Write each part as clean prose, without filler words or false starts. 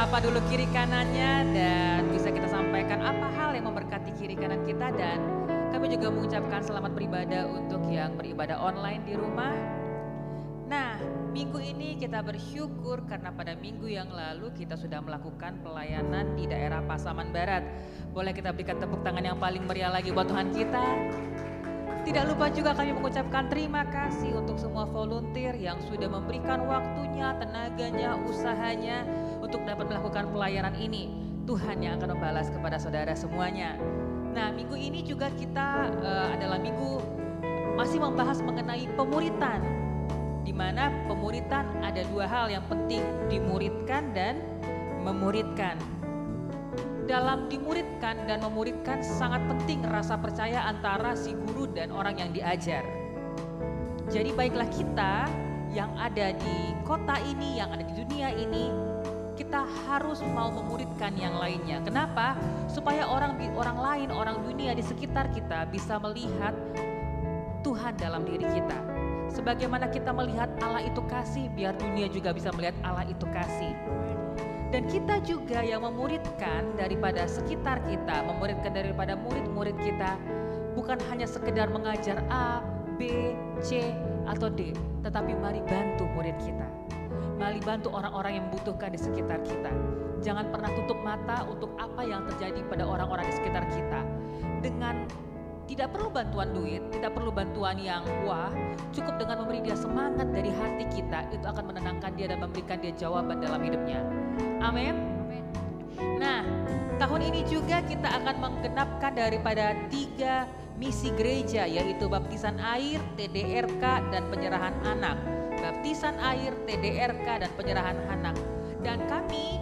sapa dulu kiri kanannya dan bisa kita sampaikan apa hal yang memberkati kiri kanan kita, dan kami juga mengucapkan selamat beribadah untuk yang beribadah online di rumah. Nah, minggu ini kita bersyukur karena pada minggu yang lalu kita sudah melakukan pelayanan di daerah Pasaman Barat. Boleh kita berikan tepuk tangan yang paling meriah lagi buat Tuhan kita. Tidak lupa juga kami mengucapkan terima kasih untuk semua volunteer yang sudah memberikan waktunya, tenaganya, usahanya untuk dapat melakukan pelayanan ini. Tuhan yang akan membalas kepada saudara semuanya. Nah, minggu ini juga kita adalah minggu masih membahas mengenai pemuritan, di mana pemuritan ada dua hal yang penting, dimuridkan dan memuridkan. Dalam dimuridkan dan memuridkan sangat penting rasa percaya antara si guru dan orang yang diajar. Jadi baiklah kita yang ada di kota ini, yang ada di dunia ini, kita harus mau memuridkan yang lainnya. Kenapa? Supaya orang lain, orang dunia di sekitar kita bisa melihat Tuhan dalam diri kita. Sebagaimana kita melihat Allah itu kasih, biar dunia juga bisa melihat Allah itu kasih. Dan kita juga yang memuridkan daripada sekitar kita, memuridkan daripada murid-murid kita, bukan hanya sekedar mengajar A, B, C, atau D, tetapi mari bantu murid kita. Mari bantu orang-orang yang membutuhkan di sekitar kita. Jangan pernah tutup mata untuk apa yang terjadi pada orang-orang di sekitar kita. Dengan tidak perlu bantuan duit, tidak perlu bantuan yang wah, cukup dengan memberi dia semangat dari hati kita, itu akan menenangkan dia dan memberikan dia jawaban dalam hidupnya. Amin. Nah, tahun ini juga kita akan menggenapkan daripada 3 misi gereja, yaitu baptisan air, TDRK, dan penyerahan anak. Baptisan air, TDRK, dan penyerahan anak. Dan kami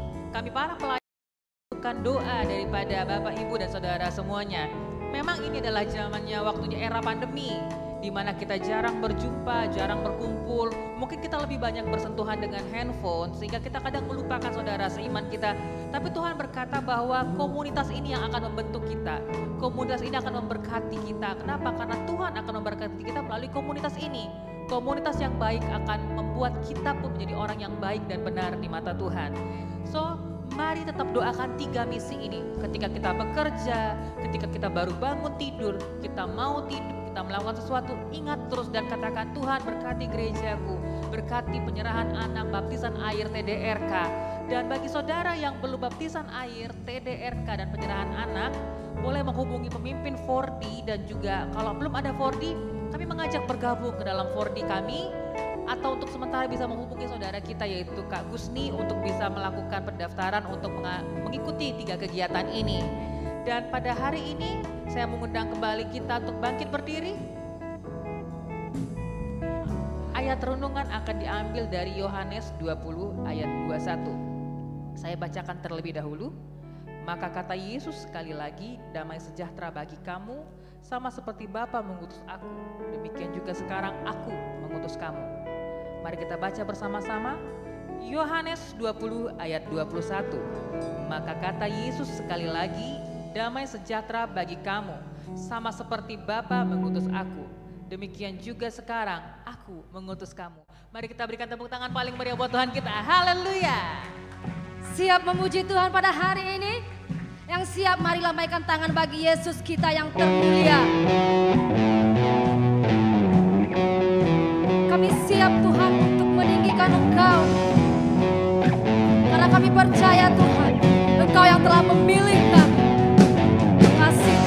para pelayan membutuhkan doa daripada Bapak, Ibu, dan Saudara semuanya. Memang ini adalah zamannya, waktunya era pandemi, di mana kita jarang berjumpa, jarang berkumpul. Mungkin kita lebih banyak bersentuhan dengan handphone, sehingga kita kadang melupakan saudara seiman kita. Tapi Tuhan berkata bahwa komunitas ini yang akan membentuk kita. Komunitas ini akan memberkati kita. Kenapa? Karena Tuhan akan memberkati kita melalui komunitas ini. Komunitas yang baik akan membuat kita pun menjadi orang yang baik dan benar di mata Tuhan. So, mari tetap doakan 3 misi ini. Ketika kita bekerja, ketika kita baru bangun tidur, kita mau tidur, kita melakukan sesuatu, ingat terus dan katakan, Tuhan berkati gerejaku, berkati penyerahan anak, baptisan air, TDRK. Dan bagi saudara yang belum baptisan air, TDRK, dan penyerahan anak, boleh menghubungi pemimpin 4D, dan juga kalau belum ada 4D, kami mengajak bergabung ke dalam 4D kami, atau untuk sementara bisa menghubungi saudara kita yaitu Kak Gusni untuk bisa melakukan pendaftaran untuk mengikuti 3 kegiatan ini. Dan pada hari ini saya mengundang kembali kita untuk bangkit berdiri. Ayat renungan akan diambil dari Yohanes 20 ayat 21. Saya bacakan terlebih dahulu. Maka kata Yesus sekali lagi, damai sejahtera bagi kamu, sama seperti Bapa mengutus aku, demikian juga sekarang aku mengutus kamu. Mari kita baca bersama-sama. Yohanes 20 ayat 21. Maka kata Yesus sekali lagi, damai sejahtera bagi kamu, sama seperti Bapa mengutus aku, demikian juga sekarang aku mengutus kamu. Mari kita berikan tepuk tangan paling meriah buat Tuhan kita. Haleluya. Siap memuji Tuhan pada hari ini? Yang siap mari lambaikan tangan bagi Yesus kita yang termulia. Kami siap Tuhan untuk meninggikan Engkau. Karena kami percaya Tuhan, Engkau yang telah memilih kami. Kasih.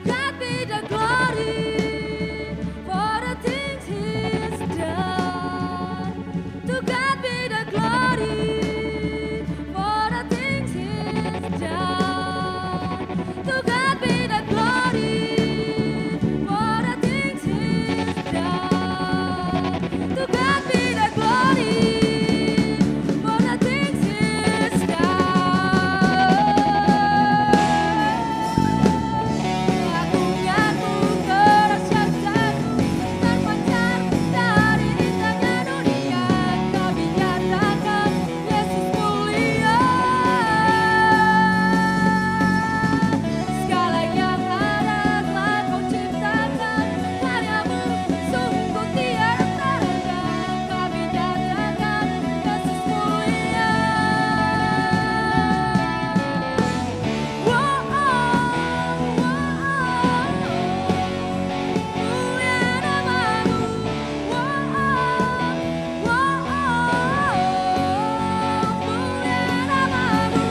God be the glory for the things He has done. To God be the glory for the things He has done. To God be the glory for the things He has done. To God be the glory for the things He has done. Agungnya kedahsyatanmu terpancar dari bintangnya dunia. Kami nyatakan Yesus mulia. Segala yang ada telah Kau ciptakan, karyamu sungguh tiada tara. Kami nyatakan Yesus mulia. Wow, mulia namamu. Wow, mulia namamu.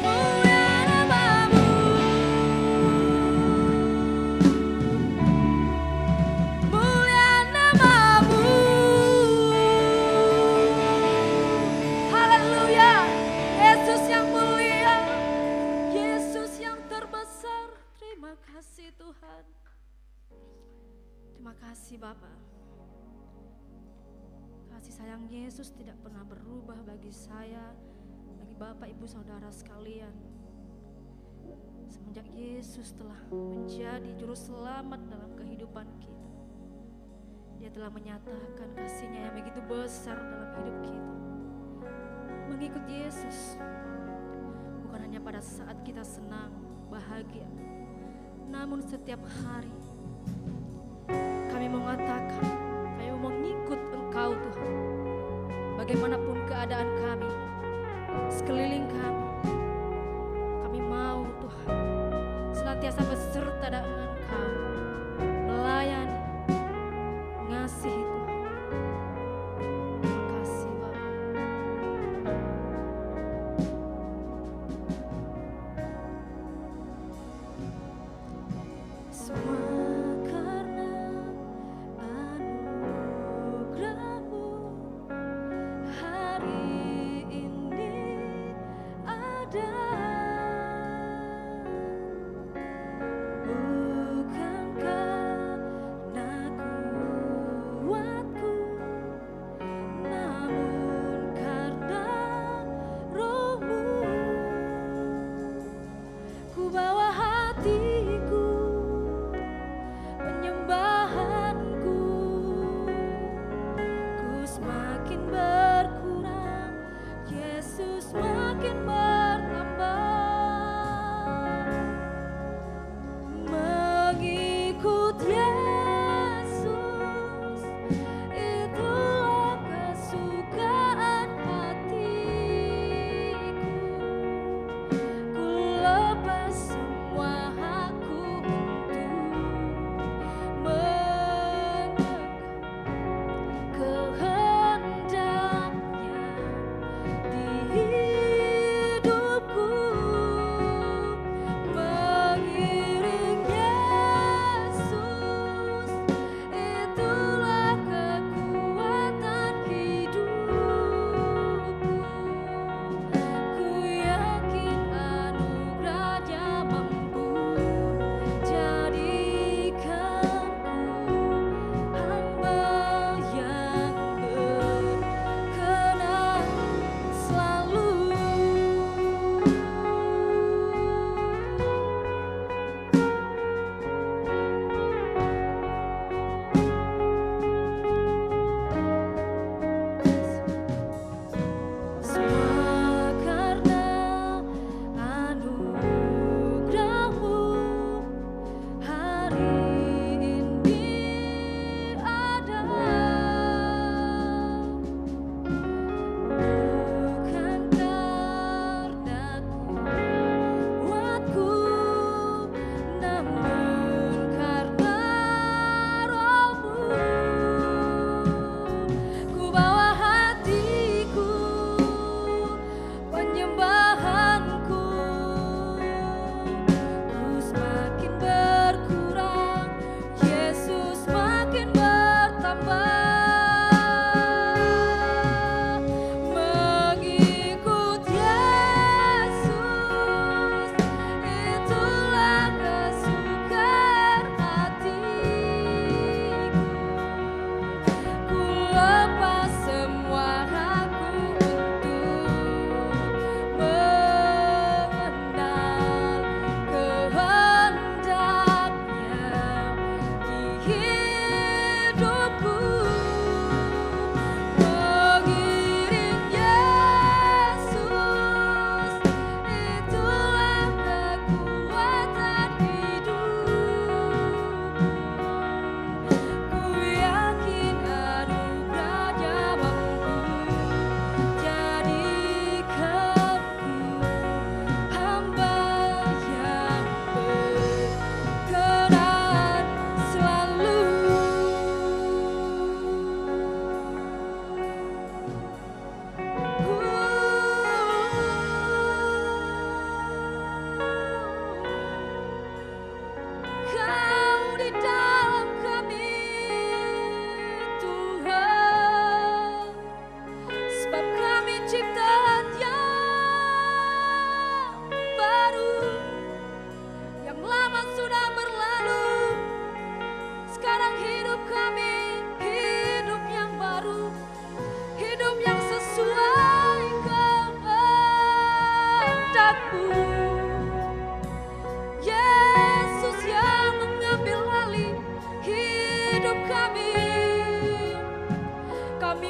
Mulia namamu. Mulia namamu. Haleluya. Yesus yang mulia, Yesus yang terbesar. Terima kasih Tuhan. Terima kasih Bapa. Kasih sayang Yesus tidak pernah berubah bagi saya, bagi Bapak Ibu Saudara sekalian. Semenjak Yesus telah menjadi juru selamat dalam kehidupan kita, Dia telah menyatakan kasih-Nya yang begitu besar dalam hidup kita. Mengikut Yesus bukan hanya pada saat kita senang, bahagia, namun setiap hari kami mengatakan, kami mau mengikut Engkau Tuhan. Bagaimanapun keadaan kami, sekeliling kami, kami mau Tuhan senantiasa beserta dengan Kau, melayani, mengasihi Tuhan. Terima kasih Bapa. Semua karena anugerah-Mu, hari ini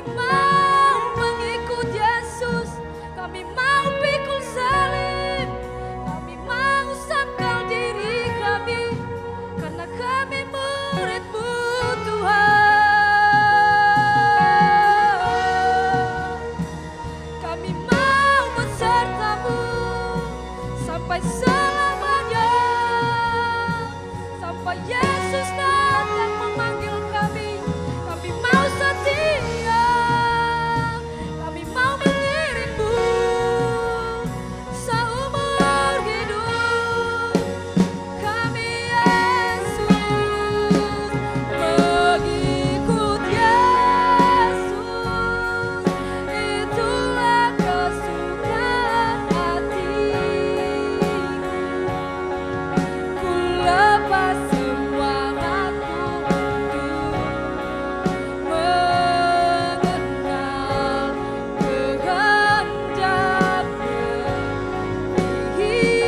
Kami mau mengikut Yesus, kami mau pikul salib, kami mau sangkal diri kami, karena kami murid-Mu Tuhan. Kami mau beserta-Mu sampai selamanya, sampai Yesus datang memanggil kami. Kami mau setia, kami mau mengiring-Mu seumur hidup. Kami Yesus, mengikut Yesus, itulah kesukaan hatiku. Ku lepas semua aku untuk mengenal kehendak-Mu, mengiring-Mu,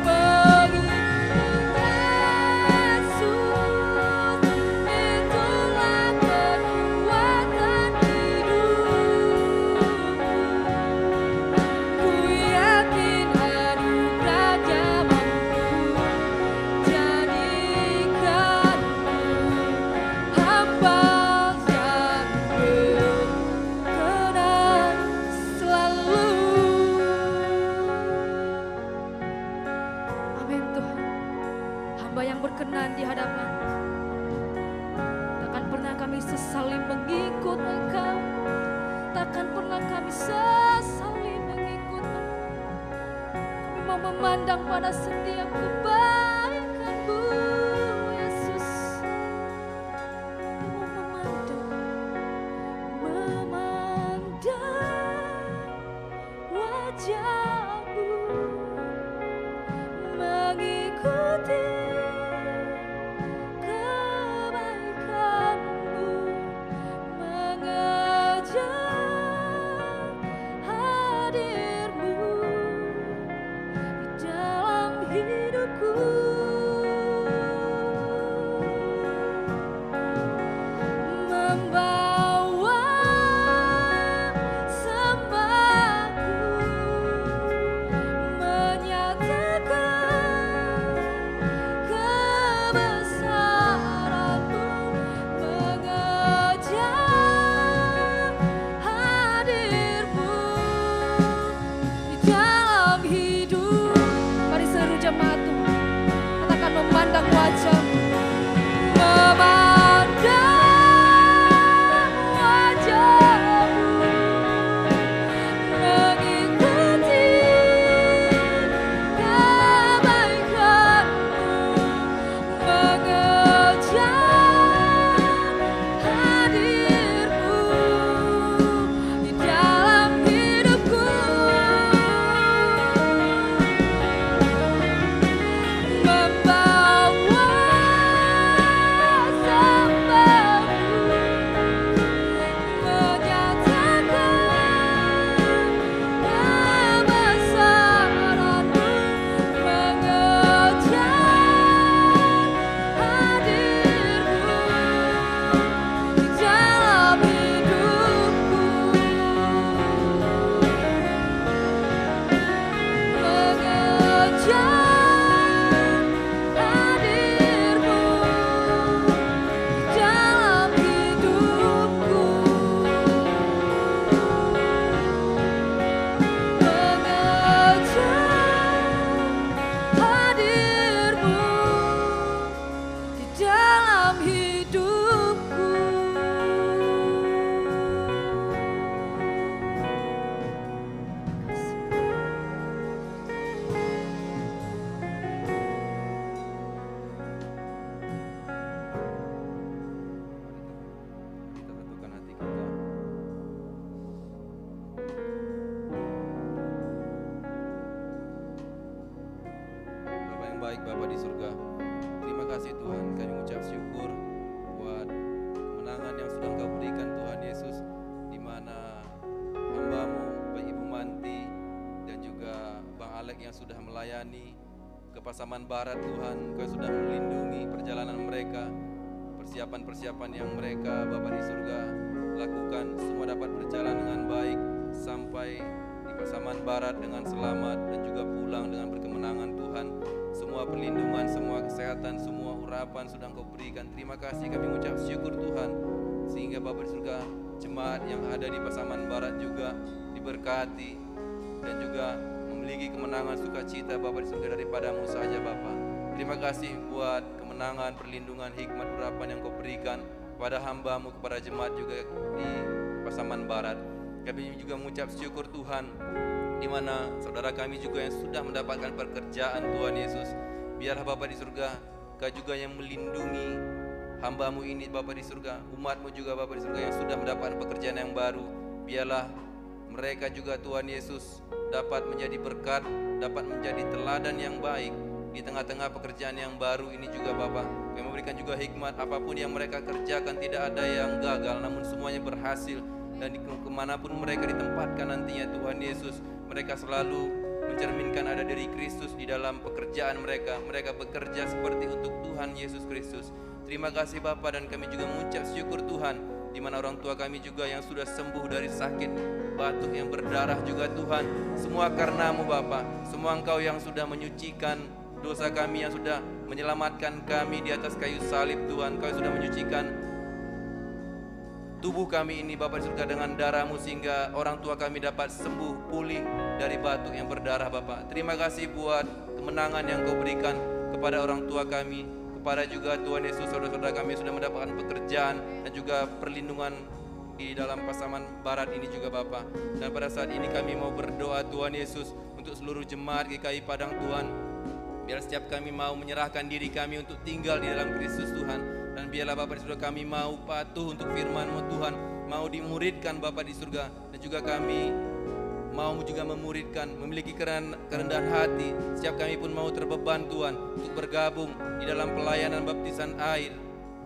mengikut Yesus, itulah kekuatan hidupku. Ku yakin anugerah-Nya mampu jadikanku hamba yang berkenan selalu. Amin Tuhan, hamba yang berkenan di hadapan. Takkan pernah kami sesali mengikut Engkau, takkan pernah kami sesali mengikut Engkau. Kami mau memandang pada setiap kebaikan-Mu, Yesus. Kami mau memandang wajah-Mu, mengikuti kebaikan-Mu, mengejar hadir-Mu di dalam hidupku. Membawa sembahku, menyatakan kebesaran-Mu, mengejar hadir-Mu di dalam hidup. Mari seluruh jemaat Tuhan, katakan memandang wajah-Mu, memandang wajah-Mu, mengikuti kebaikan-Mu, mengejar hadir-Mu di dalam hidupku. Membawa baik Bapa di surga. Terima kasih Tuhan, kami mengucap syukur buat kemenangan yang sudah Engkau berikan Tuhan Yesus, di mana hamba-Mu, Bapak Ibu Manti dan juga Bang Alek yang sudah melayani ke Pasaman Barat Tuhan, Engkau sudah melindungi perjalanan mereka, persiapan persiapan yang mereka Bapa di surga lakukan, semua dapat berjalan dengan baik sampai di Pasaman Barat dengan selamat dan juga pulang dengan berkemenangan Tuhan. Semua perlindungan, semua kesehatan, semua urapan sudah Engkau berikan. Terima kasih, kami mengucap syukur Tuhan, sehingga Bapa di surga, jemaat yang ada di Pasaman Barat juga diberkati dan juga memiliki kemenangan sukacita Bapa di surga daripada-Mu saja Bapa. Terima kasih buat kemenangan, perlindungan, hikmat, urapan yang Kau berikan kepada hamba-Mu, kepada jemaat juga di Pasaman Barat. Kami juga mengucap syukur Tuhan, di mana saudara kami juga yang sudah mendapatkan pekerjaan Tuhan Yesus. Biarlah Bapa di surga, Kau juga yang melindungi hamba-Mu ini Bapa di surga, umat-Mu juga Bapa di surga yang sudah mendapatkan pekerjaan yang baru. Biarlah mereka juga Tuhan Yesus dapat menjadi berkat, dapat menjadi teladan yang baik di tengah-tengah pekerjaan yang baru ini juga Bapa. Kami memberikan juga hikmat, apapun yang mereka kerjakan tidak ada yang gagal, namun semuanya berhasil. Dan kemanapun mereka ditempatkan nantinya Tuhan Yesus, mereka selalu mencerminkan ada diri Kristus di dalam pekerjaan mereka. Mereka bekerja seperti untuk Tuhan Yesus Kristus. Terima kasih Bapa, dan kami juga mengucap syukur Tuhan, di mana orang tua kami juga yang sudah sembuh dari sakit batuk yang berdarah juga Tuhan. Semua karena-Mu Bapa, semua Engkau yang sudah menyucikan dosa kami, yang sudah menyelamatkan kami di atas kayu salib Tuhan. Kau sudah menyucikan tubuh kami ini Bapa di surga dengan darah-Mu, sehingga orang tua kami dapat sembuh pulih dari batuk yang berdarah Bapa. Terima kasih buat kemenangan yang Kau berikan kepada orang tua kami, kepada juga Tuhan Yesus saudara-saudara kami sudah mendapatkan pekerjaan dan juga perlindungan di dalam Pasaman Barat ini juga Bapa. Dan pada saat ini kami mau berdoa Tuhan Yesus untuk seluruh jemaat GKI Padang Tuhan. Biar setiap kami mau menyerahkan diri kami untuk tinggal di dalam Kristus Tuhan. Dan biarlah Bapa di surga kami mau patuh untuk firman-Mu Tuhan, mau dimuridkan Bapa di surga, dan juga kami mau juga memuridkan, memiliki kerendahan hati. Setiap kami pun mau terbeban Tuhan untuk bergabung di dalam pelayanan baptisan air,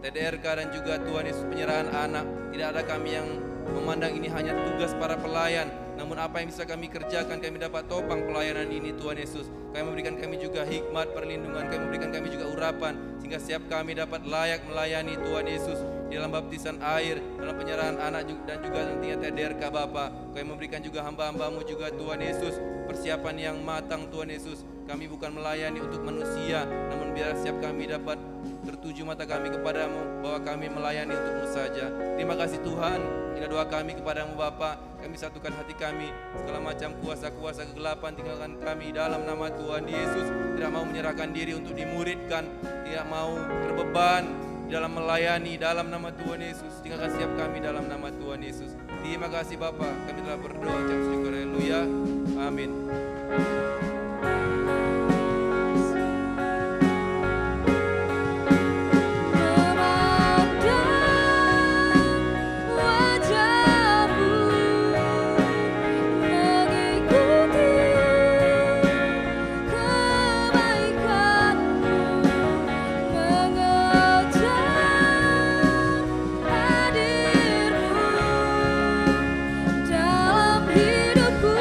TDRK, dan juga Tuhan Yesus penyerahan anak. Tidak ada kami yang memandang ini hanya tugas para pelayan, namun apa yang bisa kami kerjakan, kami dapat topang pelayanan ini Tuhan Yesus. Kami memberikan kami juga hikmat perlindungan, kami memberikan kami juga urapan, sehingga setiap kami dapat layak melayani Tuhan Yesus di dalam baptisan air, dalam penyerahan anak dan juga nantinya TDRK Bapa. Kami memberikan juga hamba-hamba-Mu juga Tuhan Yesus persiapan yang matang Tuhan Yesus. Kami bukan melayani untuk manusia, namun biar setiap kami dapat tertuju mata kami kepadamu, bahwa kami melayani untuk-Mu saja. Terima kasih Tuhan. Inilah doa kami kepadamu Bapa. Kami satukan hati kami, segala macam kuasa-kuasa kegelapan tinggalkan kami dalam nama Tuhan Yesus. Tidak mau menyerahkan diri untuk dimuridkan, tidak mau terbeban dalam melayani dalam nama Tuhan Yesus. Tinggalkan setiap kami dalam nama Tuhan Yesus. Terima kasih Bapa. Kami telah berdoa, ucap syukur, haleluya. Amin. Dalam hidupku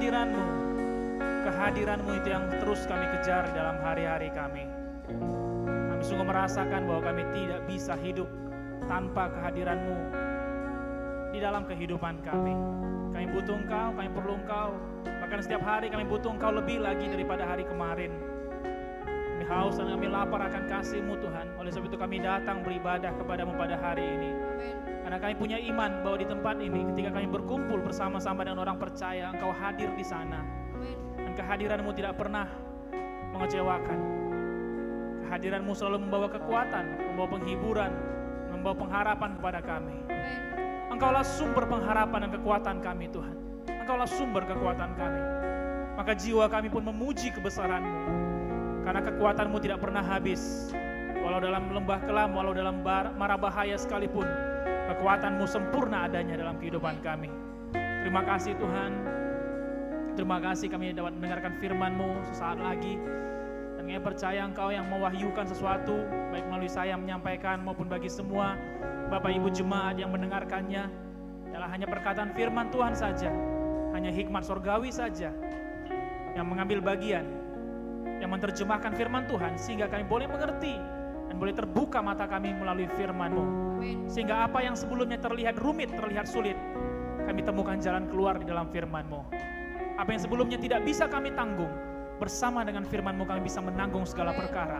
kehadiran-Mu. Kehadiran-Mu itu yang terus kami kejar di dalam hari-hari kami. Kami sungguh merasakan bahwa kami tidak bisa hidup tanpa kehadiran-Mu di dalam kehidupan kami. Kami butuh Engkau, kami perlu Engkau. Bahkan setiap hari kami butuh Engkau lebih lagi daripada hari kemarin. Kami haus dan kami lapar akan kasih-Mu Tuhan. Oleh sebab itu kami datang beribadah kepada-Mu pada hari ini. Karena kami punya iman bahwa di tempat ini ketika kami berkumpul bersama-sama dengan orang percaya, Engkau hadir di sana. Dan kehadiran-Mu tidak pernah mengecewakan. Kehadiran-Mu selalu membawa kekuatan, membawa penghiburan, membawa pengharapan kepada kami. Engkaulah sumber pengharapan dan kekuatan kami Tuhan. Engkaulah sumber kekuatan kami. Maka jiwa kami pun memuji kebesaran-Mu. Karena kekuatan-Mu tidak pernah habis. Walau dalam lembah kelam, walau dalam mara bahaya sekalipun, kekuatan-Mu sempurna adanya dalam kehidupan kami. Terima kasih Tuhan. Terima kasih kami dapat mendengarkan firman-Mu sesaat lagi. Dan kami percaya Engkau yang mewahyukan sesuatu, baik melalui saya menyampaikan maupun bagi semua Bapak Ibu jemaat yang mendengarkannya, adalah hanya perkataan firman Tuhan saja, hanya hikmat sorgawi saja yang mengambil bagian, yang menerjemahkan firman Tuhan sehingga kami boleh mengerti dan boleh terbuka mata kami melalui firman-Mu. Sehingga apa yang sebelumnya terlihat rumit, terlihat sulit, kami temukan jalan keluar di dalam firman-Mu. Apa yang sebelumnya tidak bisa kami tanggung, bersama dengan firman-Mu kami bisa menanggung segala perkara.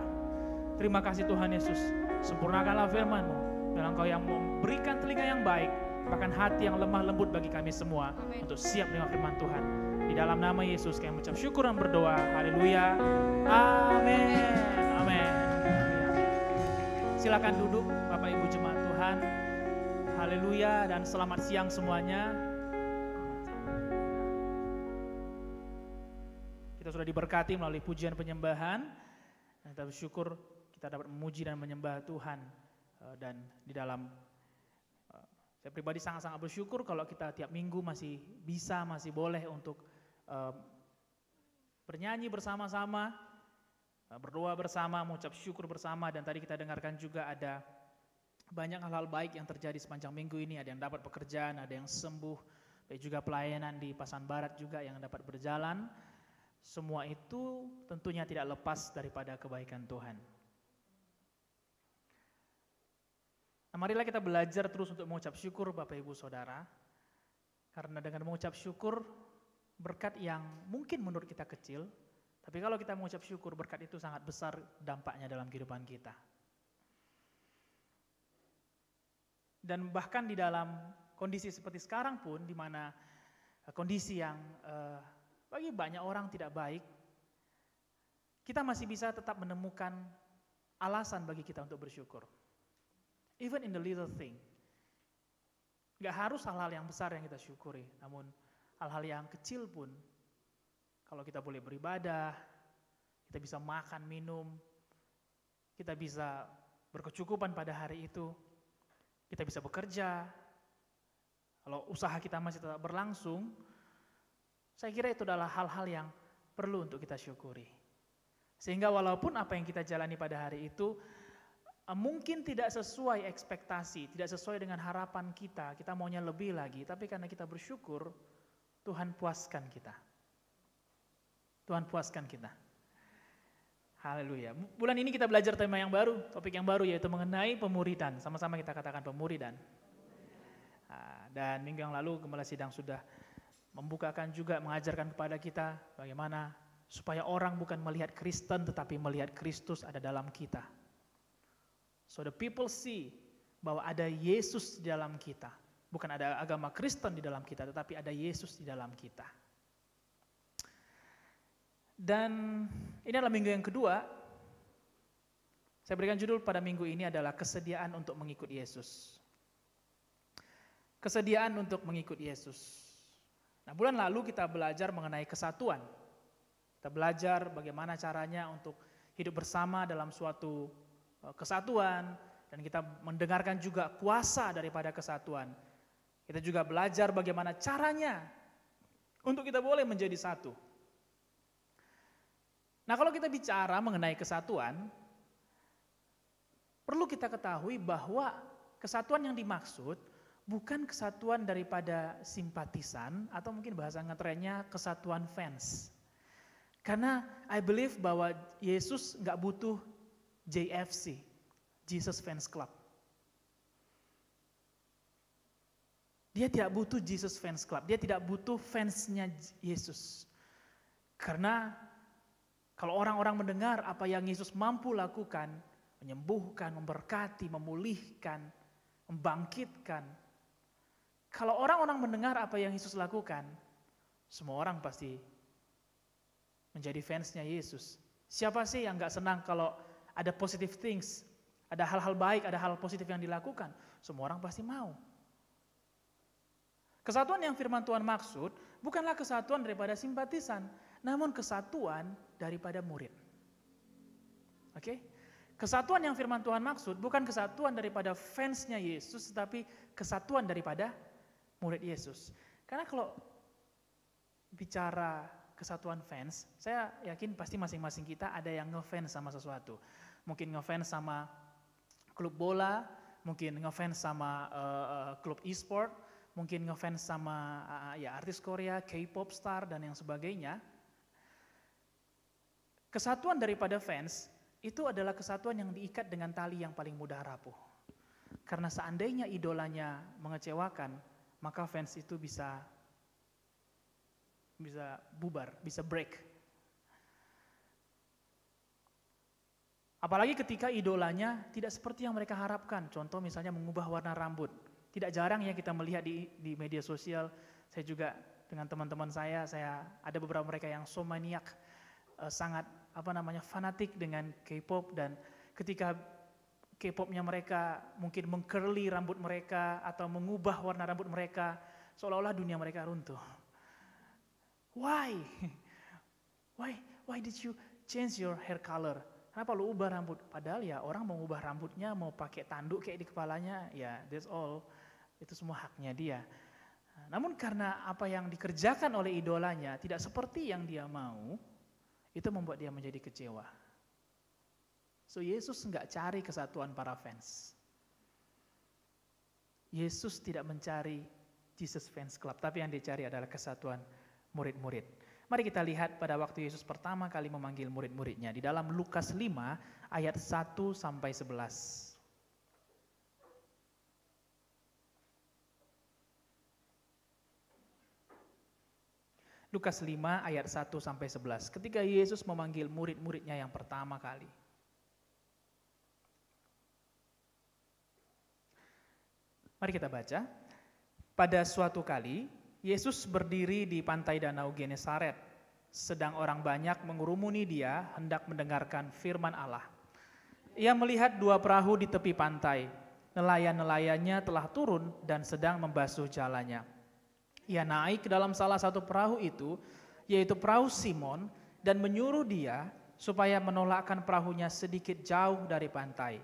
Terima kasih Tuhan Yesus, sempurnakanlah firman-Mu. Dan Engkau yang memberikan telinga yang baik, bahkan hati yang lemah lembut bagi kami semua. Untuk siap dengan firman Tuhan. Di dalam nama Yesus kami mengucap syukur dan berdoa. Haleluya. Amin. Amin. Silakan duduk Bapak Ibu jemaat Tuhan. Haleluya dan selamat siang semuanya. Kita sudah diberkati melalui pujian penyembahan. Dan kita bersyukur kita dapat memuji dan menyembah Tuhan. Dan di dalam saya pribadi sangat-sangat bersyukur kalau kita tiap minggu masih boleh untuk bernyanyi bersama-sama, berdoa bersama, mengucap syukur bersama. Dan tadi kita dengarkan juga ada banyak hal-hal baik yang terjadi sepanjang minggu ini. Ada yang dapat pekerjaan, ada yang sembuh, baik juga pelayanan di Pasaman Barat juga yang dapat berjalan. Semua itu tentunya tidak lepas daripada kebaikan Tuhan. Nah, marilah kita belajar terus untuk mengucap syukur Bapak Ibu Saudara. Karena dengan mengucap syukur, berkat yang mungkin menurut kita kecil, tapi kalau kita mengucap syukur, berkat itu sangat besar dampaknya dalam kehidupan kita. Dan bahkan di dalam kondisi seperti sekarang pun, di mana kondisi yang bagi banyak orang tidak baik, kita masih bisa tetap menemukan alasan bagi kita untuk bersyukur. Even in the little thing. Gak harus hal-hal yang besar yang kita syukuri, namun hal-hal yang kecil pun, kalau kita boleh beribadah, kita bisa makan, minum, kita bisa berkecukupan pada hari itu, kita bisa bekerja, kalau usaha kita masih tetap berlangsung, saya kira itu adalah hal-hal yang perlu untuk kita syukuri. Sehingga walaupun apa yang kita jalani pada hari itu mungkin tidak sesuai ekspektasi, tidak sesuai dengan harapan kita maunya lebih lagi, tapi karena kita bersyukur, Tuhan puaskan kita. Tuhan puaskan kita. Haleluya. Bulan ini kita belajar tema yang baru, topik yang baru yaitu mengenai pemuridan. Sama-sama kita katakan pemuridan. Dan minggu yang lalu Gembala Sidang sudah membukakan juga, mengajarkan kepada kita bagaimana supaya orang bukan melihat Kristen tetapi melihat Kristus ada dalam kita. So the people see bahwa ada Yesus di dalam kita. Bukan ada agama Kristen di dalam kita, tetapi ada Yesus di dalam kita. Dan ini adalah minggu yang kedua. Saya berikan judul pada minggu ini adalah kesediaan untuk mengikut Yesus. Kesediaan untuk mengikut Yesus. Nah, bulan lalu kita belajar mengenai kesatuan. Kita belajar bagaimana caranya untuk hidup bersama dalam suatu kesatuan, dan kita mendengarkan juga kuasa daripada kesatuan. Kita juga belajar bagaimana caranya untuk kita boleh menjadi satu. Nah, kalau kita bicara mengenai kesatuan, perlu kita ketahui bahwa kesatuan yang dimaksud bukan kesatuan daripada simpatisan, atau mungkin bahasa ngetrennya kesatuan fans. Karena I believe bahwa Yesus nggak butuh JFC, Jesus Fans Club. Dia tidak butuh Jesus Fans Club, dia tidak butuh fansnya Yesus. Karena kalau orang-orang mendengar apa yang Yesus mampu lakukan, menyembuhkan, memberkati, memulihkan, membangkitkan. Kalau orang-orang mendengar apa yang Yesus lakukan, semua orang pasti menjadi fansnya Yesus. Siapa sih yang gak senang kalau ada positive things, ada hal-hal baik, ada hal positif yang dilakukan? Semua orang pasti mau. Kesatuan yang firman Tuhan maksud bukanlah kesatuan daripada simpatisan, namun kesatuan daripada murid. Oke? Kesatuan yang firman Tuhan maksud bukan kesatuan daripada fansnya Yesus, tetapi kesatuan daripada murid Yesus. Karena kalau bicara kesatuan fans, saya yakin pasti masing-masing kita ada yang ngefans sama sesuatu. Mungkin ngefans sama klub bola, mungkin ngefans sama klub e-sport, mungkin ngefans sama artis Korea, K-pop star, dan yang sebagainya. Kesatuan daripada fans itu adalah kesatuan yang diikat dengan tali yang paling mudah rapuh. Karena seandainya idolanya mengecewakan, maka fans itu bisa bubar, bisa break. Apalagi ketika idolanya tidak seperti yang mereka harapkan. Contoh misalnya mengubah warna rambut. Tidak jarang ya kita melihat di media sosial. Saya juga dengan teman-teman saya ada beberapa mereka yang so maniak, sangat fanatik dengan K-pop, dan ketika K-popnya mereka mungkin mengcurly rambut mereka atau mengubah warna rambut mereka, seolah-olah dunia mereka runtuh. Why did you change your hair color? Kenapa lu ubah rambut? Padahal ya orang mau ubah rambutnya, mau pakai tanduk kayak di kepalanya, ya that's all. Itu semua haknya dia. Namun karena apa yang dikerjakan oleh idolanya tidak seperti yang dia mau, itu membuat dia menjadi kecewa. So Yesus nggak cari kesatuan para fans. Yesus tidak mencari Jesus Fans Club, tapi yang dicari adalah kesatuan murid-murid. Mari kita lihat pada waktu Yesus pertama kali memanggil murid-muridnya di dalam Lukas 5 ayat 1 sampai 11. Lukas 5 ayat 1 sampai 11. Ketika Yesus memanggil murid-muridnya yang pertama kali. Mari kita baca. Pada suatu kali Yesus berdiri di pantai danau Genesaret, sedang orang banyak mengurumuni dia hendak mendengarkan firman Allah. Ia melihat dua perahu di tepi pantai. Nelayan-nelayannya telah turun dan sedang membasuh jalannya. Ia naik ke dalam salah satu perahu itu, yaitu perahu Simon, dan menyuruh dia supaya menolakkan perahunya sedikit jauh dari pantai.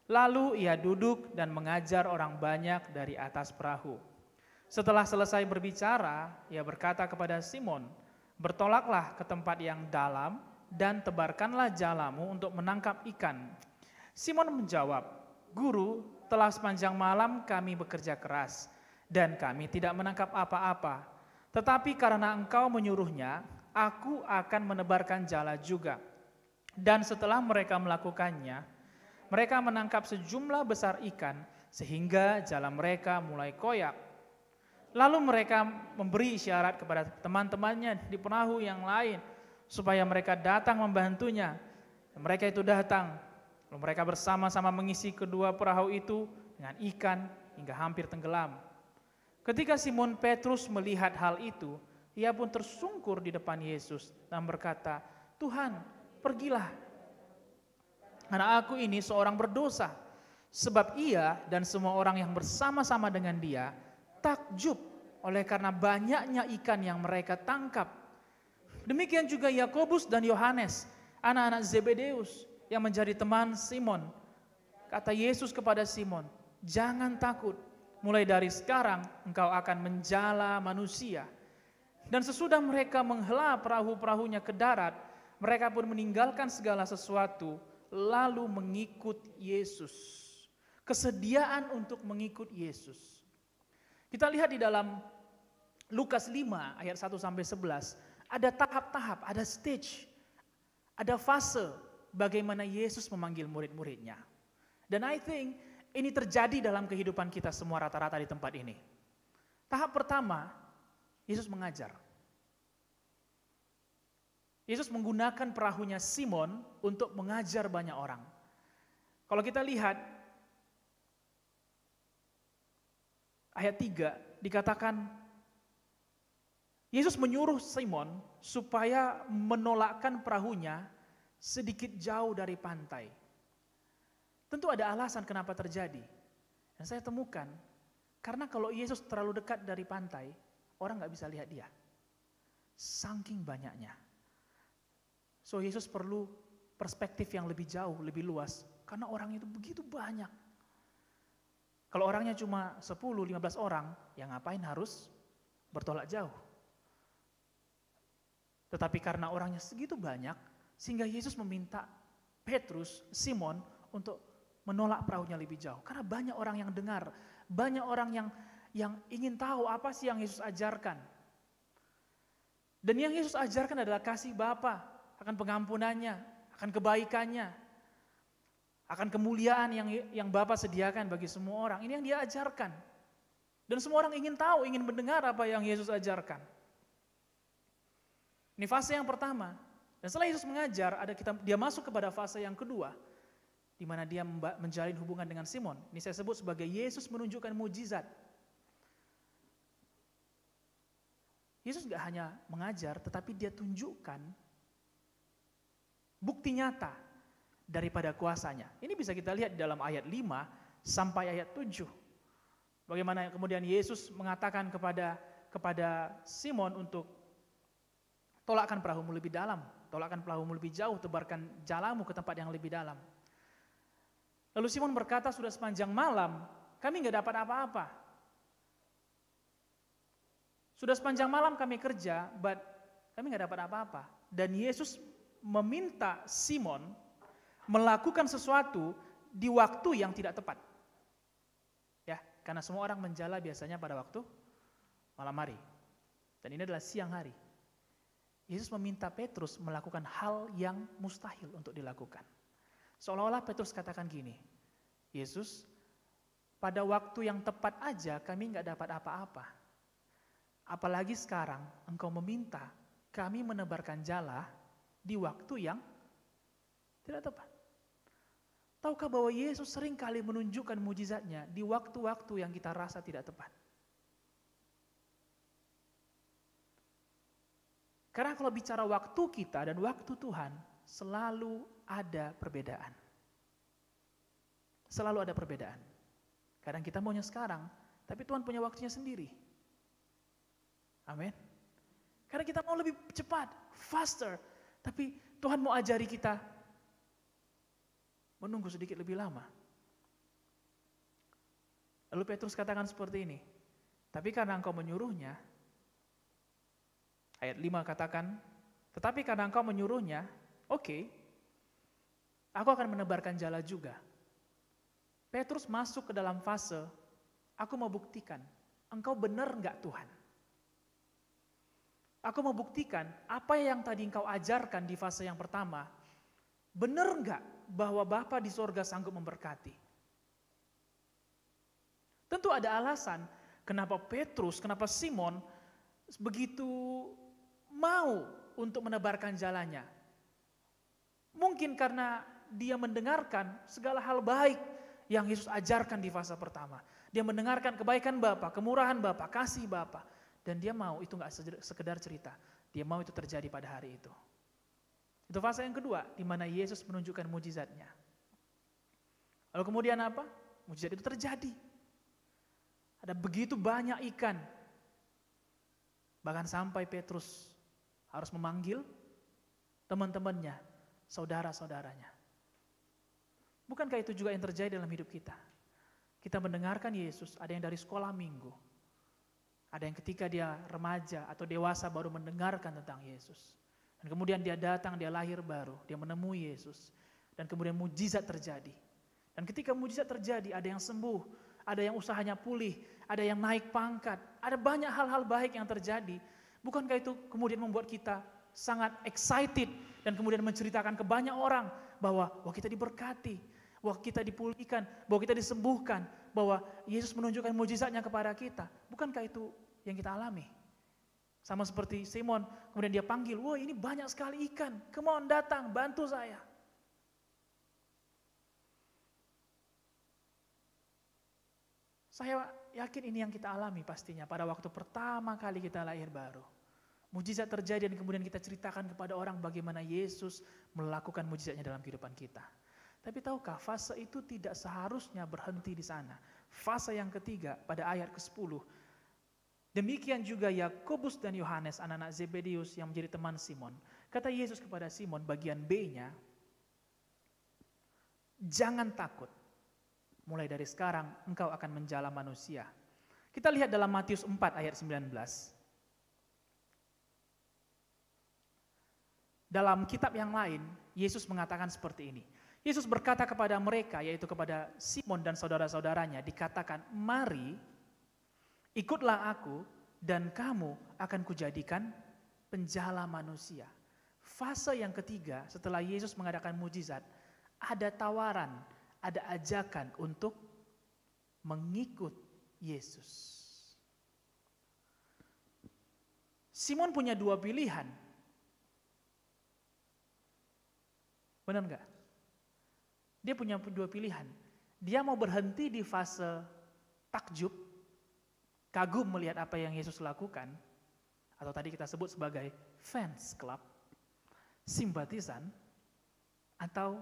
Lalu ia duduk dan mengajar orang banyak dari atas perahu. Setelah selesai berbicara, ia berkata kepada Simon, "Bertolaklah ke tempat yang dalam dan tebarkanlah jalamu untuk menangkap ikan." Simon menjawab, "Guru, telah sepanjang malam kami bekerja keras dan kami tidak menangkap apa-apa. Tetapi karena engkau menyuruhnya, aku akan menebarkan jala juga." Dan setelah mereka melakukannya, mereka menangkap sejumlah besar ikan sehingga jala mereka mulai koyak. Lalu mereka memberi isyarat kepada teman-temannya di perahu yang lain supaya mereka datang membantunya. Dan mereka itu datang. Lalu mereka bersama-sama mengisi kedua perahu itu dengan ikan hingga hampir tenggelam. Ketika Simon Petrus melihat hal itu, ia pun tersungkur di depan Yesus dan berkata, "Tuhan, pergilah. Karena aku ini seorang berdosa." Sebab ia dan semua orang yang bersama-sama dengan dia takjub oleh karena banyaknya ikan yang mereka tangkap. Demikian juga Yakobus dan Yohanes, anak-anak Zebedeus yang menjadi teman Simon. Kata Yesus kepada Simon, "Jangan takut, mulai dari sekarang engkau akan menjala manusia." Dan sesudah mereka menghela perahu-perahunya ke darat, mereka pun meninggalkan segala sesuatu lalu mengikut Yesus. Kesediaan untuk mengikut Yesus. Kita lihat di dalam Lukas 5 ayat 1 sampai 11, ada tahap-tahap, ada stage, ada fase bagaimana Yesus memanggil murid-muridnya. Dan I think ini terjadi dalam kehidupan kita semua rata-rata di tempat ini. Tahap pertama, Yesus mengajar. Yesus menggunakan perahunya Simon untuk mengajar banyak orang. Kalau kita lihat ayat 3 dikatakan Yesus menyuruh Simon supaya menolakkan perahunya sedikit jauh dari pantai. Tentu ada alasan kenapa terjadi. Dan saya temukan, karena kalau Yesus terlalu dekat dari pantai, orang gak bisa lihat dia. Saking banyaknya. So Yesus perlu perspektif yang lebih jauh, lebih luas. Karena orang itu begitu banyak. Kalau orangnya cuma 10-15 orang, ya ngapain harus bertolak jauh. Tetapi karena orangnya segitu banyak, sehingga Yesus meminta Petrus, Simon untuk menolak perahunya lebih jauh. Karena banyak orang yang dengar, banyak orang yang ingin tahu apa sih yang Yesus ajarkan. Dan yang Yesus ajarkan adalah kasih Bapa, akan pengampunannya, akan kebaikannya, akan kemuliaan yang Bapa sediakan bagi semua orang. Ini yang dia ajarkan. Dan semua orang ingin tahu, ingin mendengar apa yang Yesus ajarkan. Ini fase yang pertama. Dan setelah Yesus mengajar, dia masuk kepada fase yang kedua, di mana dia menjalin hubungan dengan Simon. Ini saya sebut sebagai Yesus menunjukkan mujizat. Yesus gak hanya mengajar, tetapi dia tunjukkan bukti nyata daripada kuasanya. Ini bisa kita lihat di dalam ayat 5 sampai ayat 7. Bagaimana kemudian Yesus mengatakan kepada Simon untuk tolakkan perahumu lebih dalam, tolakkan perahumu lebih jauh, tebarkan jalamu ke tempat yang lebih dalam. Lalu Simon berkata, sudah sepanjang malam kami gak dapat apa-apa. Sudah sepanjang malam kami kerja, but kami gak dapat apa-apa. Dan Yesus meminta Simon melakukan sesuatu di waktu yang tidak tepat. Ya, karena semua orang menjala biasanya pada waktu malam hari. Dan ini adalah siang hari. Yesus meminta Petrus melakukan hal yang mustahil untuk dilakukan. Seolah-olah Petrus katakan gini, Yesus, pada waktu yang tepat aja kami gak dapat apa-apa. Apalagi sekarang engkau meminta kami menebarkan jala di waktu yang tidak tepat. Tahukah bahwa Yesus sering kali menunjukkan mujizatnya di waktu-waktu yang kita rasa tidak tepat. Karena kalau bicara waktu kita dan waktu Tuhan, selalu ada perbedaan. Selalu ada perbedaan. Kadang kita maunya sekarang, tapi Tuhan punya waktunya sendiri. Amin. Karena kita mau lebih cepat, faster, tapi Tuhan mau ajari kita menunggu sedikit lebih lama. Lalu Petrus katakan seperti ini, tapi karena engkau menyuruhnya, ayat 5 katakan, tetapi karena engkau menyuruhnya, oke, aku akan menebarkan jala juga. Petrus masuk ke dalam fase, aku mau buktikan, engkau benar enggak Tuhan? Aku mau buktikan apa yang tadi engkau ajarkan di fase yang pertama, benar enggak bahwa Bapa di sorga sanggup memberkati? Tentu ada alasan kenapa Petrus, kenapa Simon begitu mau untuk menebarkan jalannya. Mungkin karena dia mendengarkan segala hal baik yang Yesus ajarkan di fase pertama. Dia mendengarkan kebaikan Bapa, kemurahan Bapa, kasih Bapa. Dan dia mau itu gak sekedar cerita. Dia mau itu terjadi pada hari itu. Itu fase yang kedua, di mana Yesus menunjukkan mujizatnya. Lalu kemudian apa? Mujizat itu terjadi. Ada begitu banyak ikan. Bahkan sampai Petrus harus memanggil teman-temannya, saudara-saudaranya. Bukankah itu juga yang terjadi dalam hidup kita? Kita mendengarkan Yesus, ada yang dari sekolah minggu. Ada yang ketika dia remaja atau dewasa baru mendengarkan tentang Yesus. Dan kemudian dia datang, dia lahir baru, dia menemui Yesus. Dan kemudian mujizat terjadi. Dan ketika mujizat terjadi, ada yang sembuh, ada yang usahanya pulih, ada yang naik pangkat, ada banyak hal-hal baik yang terjadi. Bukankah itu kemudian membuat kita sangat excited dan kemudian menceritakan ke banyak orang bahwa kita diberkati, bahwa kita dipulihkan, bahwa kita disembuhkan, bahwa Yesus menunjukkan mujizatnya kepada kita. Bukankah itu yang kita alami? Sama seperti Simon, kemudian dia panggil, wah ini banyak sekali ikan, come on datang, bantu saya. Saya yakin ini yang kita alami pastinya pada waktu pertama kali kita lahir baru. Mujizat terjadi dan kemudian kita ceritakan kepada orang bagaimana Yesus melakukan mujizatnya dalam kehidupan kita. Tapi tahukah fase itu tidak seharusnya berhenti di sana. Fase yang ketiga pada ayat ke-10. Demikian juga Yakobus dan Yohanes anak-anak Zebedeus yang menjadi teman Simon. Kata Yesus kepada Simon bagian B-nya, jangan takut. Mulai dari sekarang engkau akan menjala manusia. Kita lihat dalam Matius 4 ayat 19. Dalam kitab yang lain, Yesus mengatakan seperti ini. Yesus berkata kepada mereka, yaitu kepada Simon dan saudara-saudaranya, dikatakan, mari ikutlah aku dan kamu akan kujadikan penjala manusia. Fase yang ketiga setelah Yesus mengadakan mujizat, ada tawaran, ada ajakan untuk mengikut Yesus. Simon punya dua pilihan. Benar enggak? Dia punya dua pilihan. Dia mau berhenti di fase takjub, kagum melihat apa yang Yesus lakukan, atau tadi kita sebut sebagai fans club, simpatisan, atau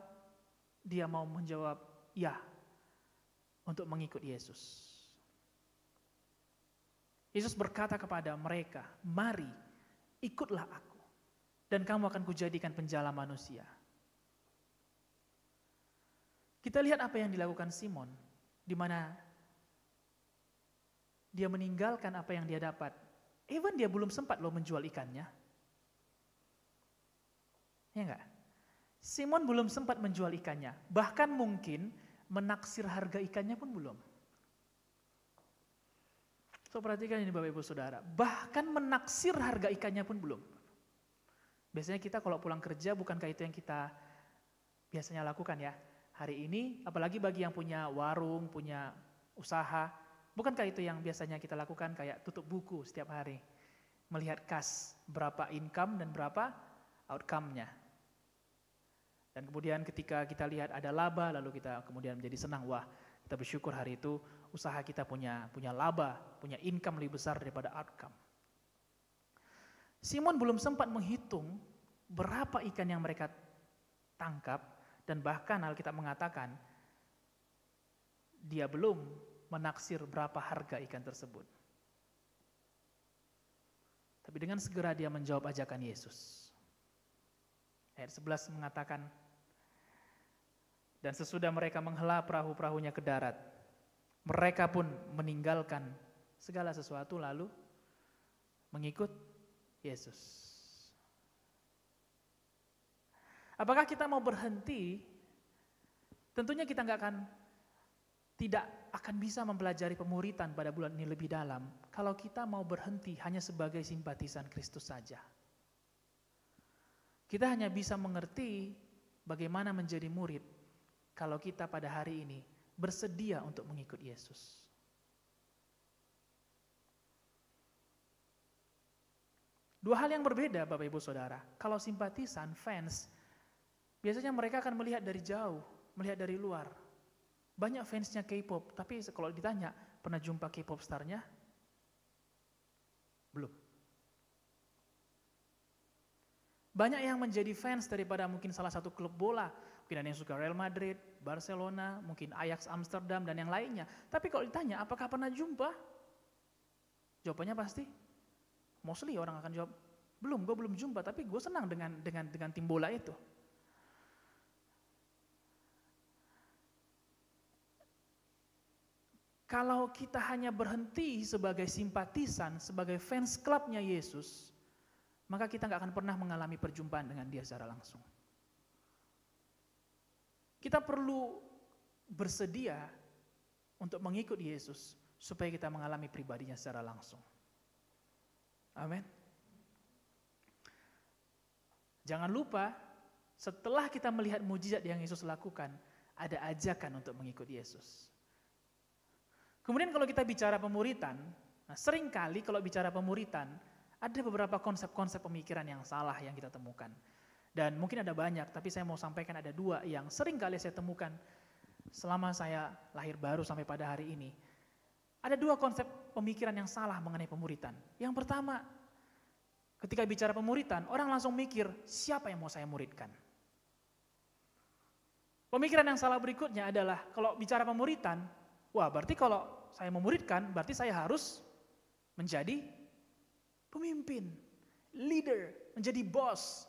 dia mau menjawab ya untuk mengikut Yesus. Yesus berkata kepada mereka, mari ikutlah aku dan kamu akan kujadikan penjala manusia. Kita lihat apa yang dilakukan Simon, di mana dia meninggalkan apa yang dia dapat. Even dia belum sempat menjual ikannya. Ya enggak? Simon belum sempat menjual ikannya, bahkan mungkin menaksir harga ikannya pun belum. So perhatikan ini Bapak Ibu Saudara, bahkan menaksir harga ikannya pun belum. Biasanya kita kalau pulang kerja, bukankah itu yang kita biasanya lakukan ya? Hari ini, apalagi bagi yang punya warung, punya usaha, bukankah itu yang biasanya kita lakukan kayak tutup buku setiap hari? Melihat kas, berapa income dan berapa outcome-nya. Dan kemudian ketika kita lihat ada laba, lalu kita kemudian menjadi senang. Wah, kita bersyukur hari itu usaha kita punya laba, punya income lebih besar daripada outcome. Simon belum sempat menghitung berapa ikan yang mereka tangkap, dan bahkan Alkitab mengatakan dia belum menaksir berapa harga ikan tersebut. Tapi dengan segera dia menjawab ajakan Yesus. Ayat 11 mengatakan, dan sesudah mereka menghela perahu-perahunya ke darat, mereka pun meninggalkan segala sesuatu lalu mengikut Yesus. Apakah kita mau berhenti? Tentunya kita tidak akan bisa mempelajari pemuritan pada bulan ini lebih dalam kalau kita mau berhenti hanya sebagai simpatisan Kristus saja. Kita hanya bisa mengerti bagaimana menjadi murid kalau kita pada hari ini bersedia untuk mengikut Yesus. Dua hal yang berbeda Bapak Ibu Saudara. Kalau simpatisan, fans, biasanya mereka akan melihat dari jauh, melihat dari luar. Banyak fansnya K-pop, tapi kalau ditanya, pernah jumpa K-pop starnya? Belum. Banyak yang menjadi fans daripada mungkin salah satu klub bola. Mungkin ada yang suka Real Madrid, Barcelona, mungkin Ajax Amsterdam, dan yang lainnya. Tapi kalau ditanya, apakah pernah jumpa? Jawabannya pasti, mostly orang akan jawab, belum, gue belum jumpa, tapi gue senang dengan tim bola itu. Kalau kita hanya berhenti sebagai simpatisan, sebagai fans klubnya Yesus, maka kita nggak akan pernah mengalami perjumpaan dengan dia secara langsung. Kita perlu bersedia untuk mengikut Yesus supaya kita mengalami pribadinya secara langsung. Amin. Jangan lupa, setelah kita melihat mujizat yang Yesus lakukan, ada ajakan untuk mengikut Yesus. Kemudian kalau kita bicara pemuritan, nah seringkali kalau bicara pemuritan, ada beberapa konsep-konsep pemikiran yang salah yang kita temukan. Dan mungkin ada banyak, tapi saya mau sampaikan ada 2 yang seringkali saya temukan selama saya lahir baru sampai pada hari ini. Ada 2 konsep pemikiran yang salah mengenai pemuritan. Yang pertama, ketika bicara pemuritan, orang langsung mikir, siapa yang mau saya muridkan? Pemikiran yang salah berikutnya adalah, kalau bicara pemuritan, wah berarti kalau saya memuridkan, berarti saya harus menjadi pemimpin, leader, menjadi bos.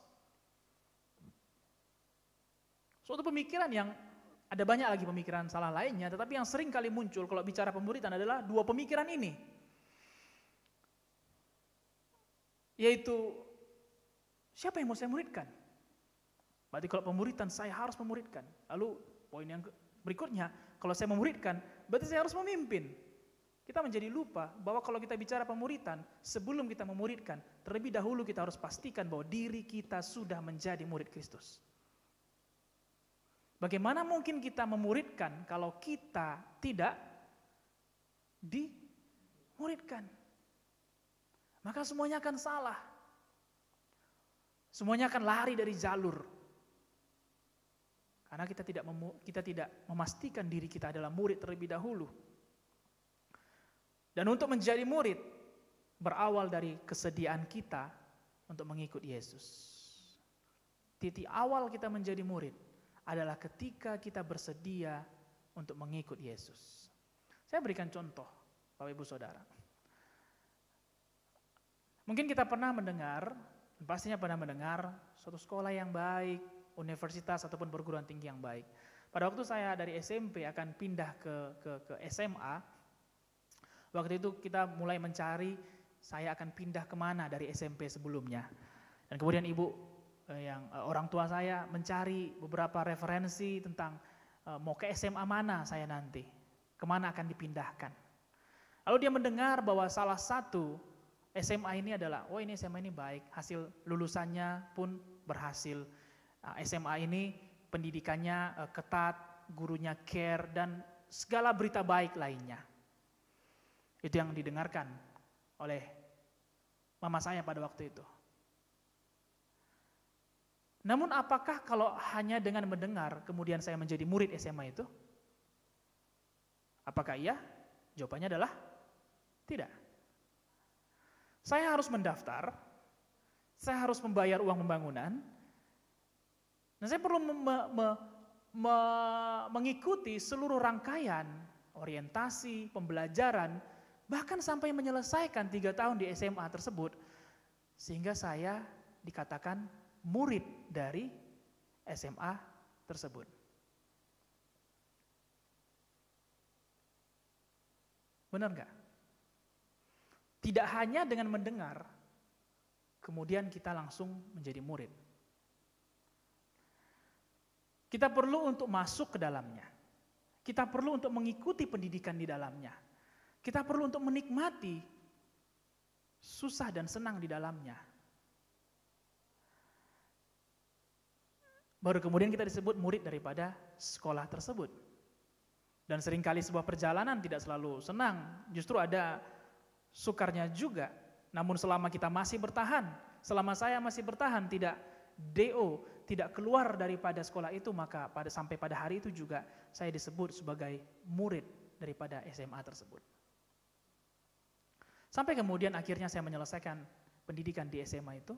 Suatu pemikiran yang ada banyak lagi pemikiran salah lainnya, tetapi yang sering kali muncul kalau bicara pemuritan adalah 2 pemikiran ini. Yaitu, siapa yang mau saya muridkan? Berarti kalau pemuritan, saya harus memuridkan. Lalu poin yang berikutnya, kalau saya memuridkan, berarti saya harus memimpin. Kita menjadi lupa bahwa kalau kita bicara pemuritan, sebelum kita memuridkan, terlebih dahulu kita harus pastikan bahwa diri kita sudah menjadi murid Kristus. Bagaimana mungkin kita memuridkan kalau kita tidak dimuridkan? Maka semuanya akan salah. Semuanya akan lari dari jalur. Karena kita tidak memastikan diri kita adalah murid terlebih dahulu. Dan untuk menjadi murid, berawal dari kesediaan kita untuk mengikut Yesus. Titik awal kita menjadi murid adalah ketika kita bersedia untuk mengikut Yesus. Saya berikan contoh, Bapak Ibu Saudara. Mungkin kita pernah mendengar, pastinya pernah mendengar, suatu sekolah yang baik, universitas ataupun perguruan tinggi yang baik. Pada waktu saya dari SMP akan pindah ke SMA, waktu itu kita mulai mencari saya akan pindah kemana dari SMP sebelumnya. Dan kemudian orang tua saya mencari beberapa referensi tentang mau ke SMA mana saya nanti, kemana akan dipindahkan. Lalu dia mendengar bahwa salah satu SMA ini adalah, oh ini SMA ini baik, hasil lulusannya pun berhasil. SMA ini pendidikannya ketat, gurunya care, dan segala berita baik lainnya. Itu yang didengarkan oleh mama saya pada waktu itu. Namun apakah kalau hanya dengan mendengar kemudian saya menjadi murid SMA itu? Apakah iya? Jawabannya adalah tidak. Saya harus mendaftar, saya harus membayar uang pembangunan, dan saya perlu mengikuti seluruh rangkaian orientasi, pembelajaran, bahkan sampai menyelesaikan 3 tahun di SMA tersebut, sehingga saya dikatakan murid dari SMA tersebut. Benar nggak? Tidak hanya dengan mendengar, kemudian kita langsung menjadi murid. Kita perlu untuk masuk ke dalamnya. Kita perlu untuk mengikuti pendidikan di dalamnya. Kita perlu untuk menikmati susah dan senang di dalamnya. Baru kemudian kita disebut murid daripada sekolah tersebut. Dan seringkali sebuah perjalanan tidak selalu senang, justru ada sukarnya juga. Namun selama kita masih bertahan, selama saya masih bertahan, tidak DO, tidak keluar daripada sekolah itu, maka sampai pada hari itu juga saya disebut sebagai murid daripada SMA tersebut. Sampai kemudian akhirnya saya menyelesaikan pendidikan di SMA itu.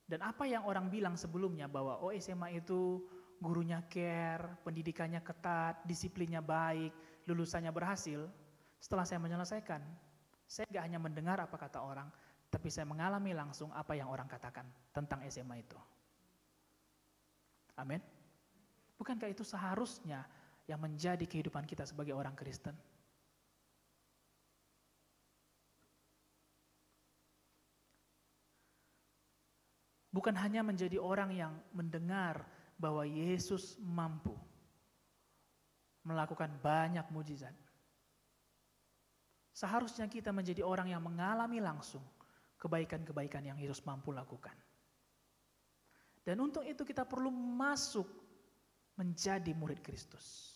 Dan apa yang orang bilang sebelumnya bahwa SMA itu gurunya care, pendidikannya ketat, disiplinnya baik, lulusannya berhasil. Setelah saya menyelesaikan, saya gak hanya mendengar apa kata orang, tapi saya mengalami langsung apa yang orang katakan tentang SMA itu. Amin. Bukankah itu seharusnya yang menjadi kehidupan kita sebagai orang Kristen? Bukan hanya menjadi orang yang mendengar bahwa Yesus mampu melakukan banyak mujizat. Seharusnya kita menjadi orang yang mengalami langsung kebaikan-kebaikan yang Yesus mampu lakukan. Dan untuk itu kita perlu masuk menjadi murid Kristus.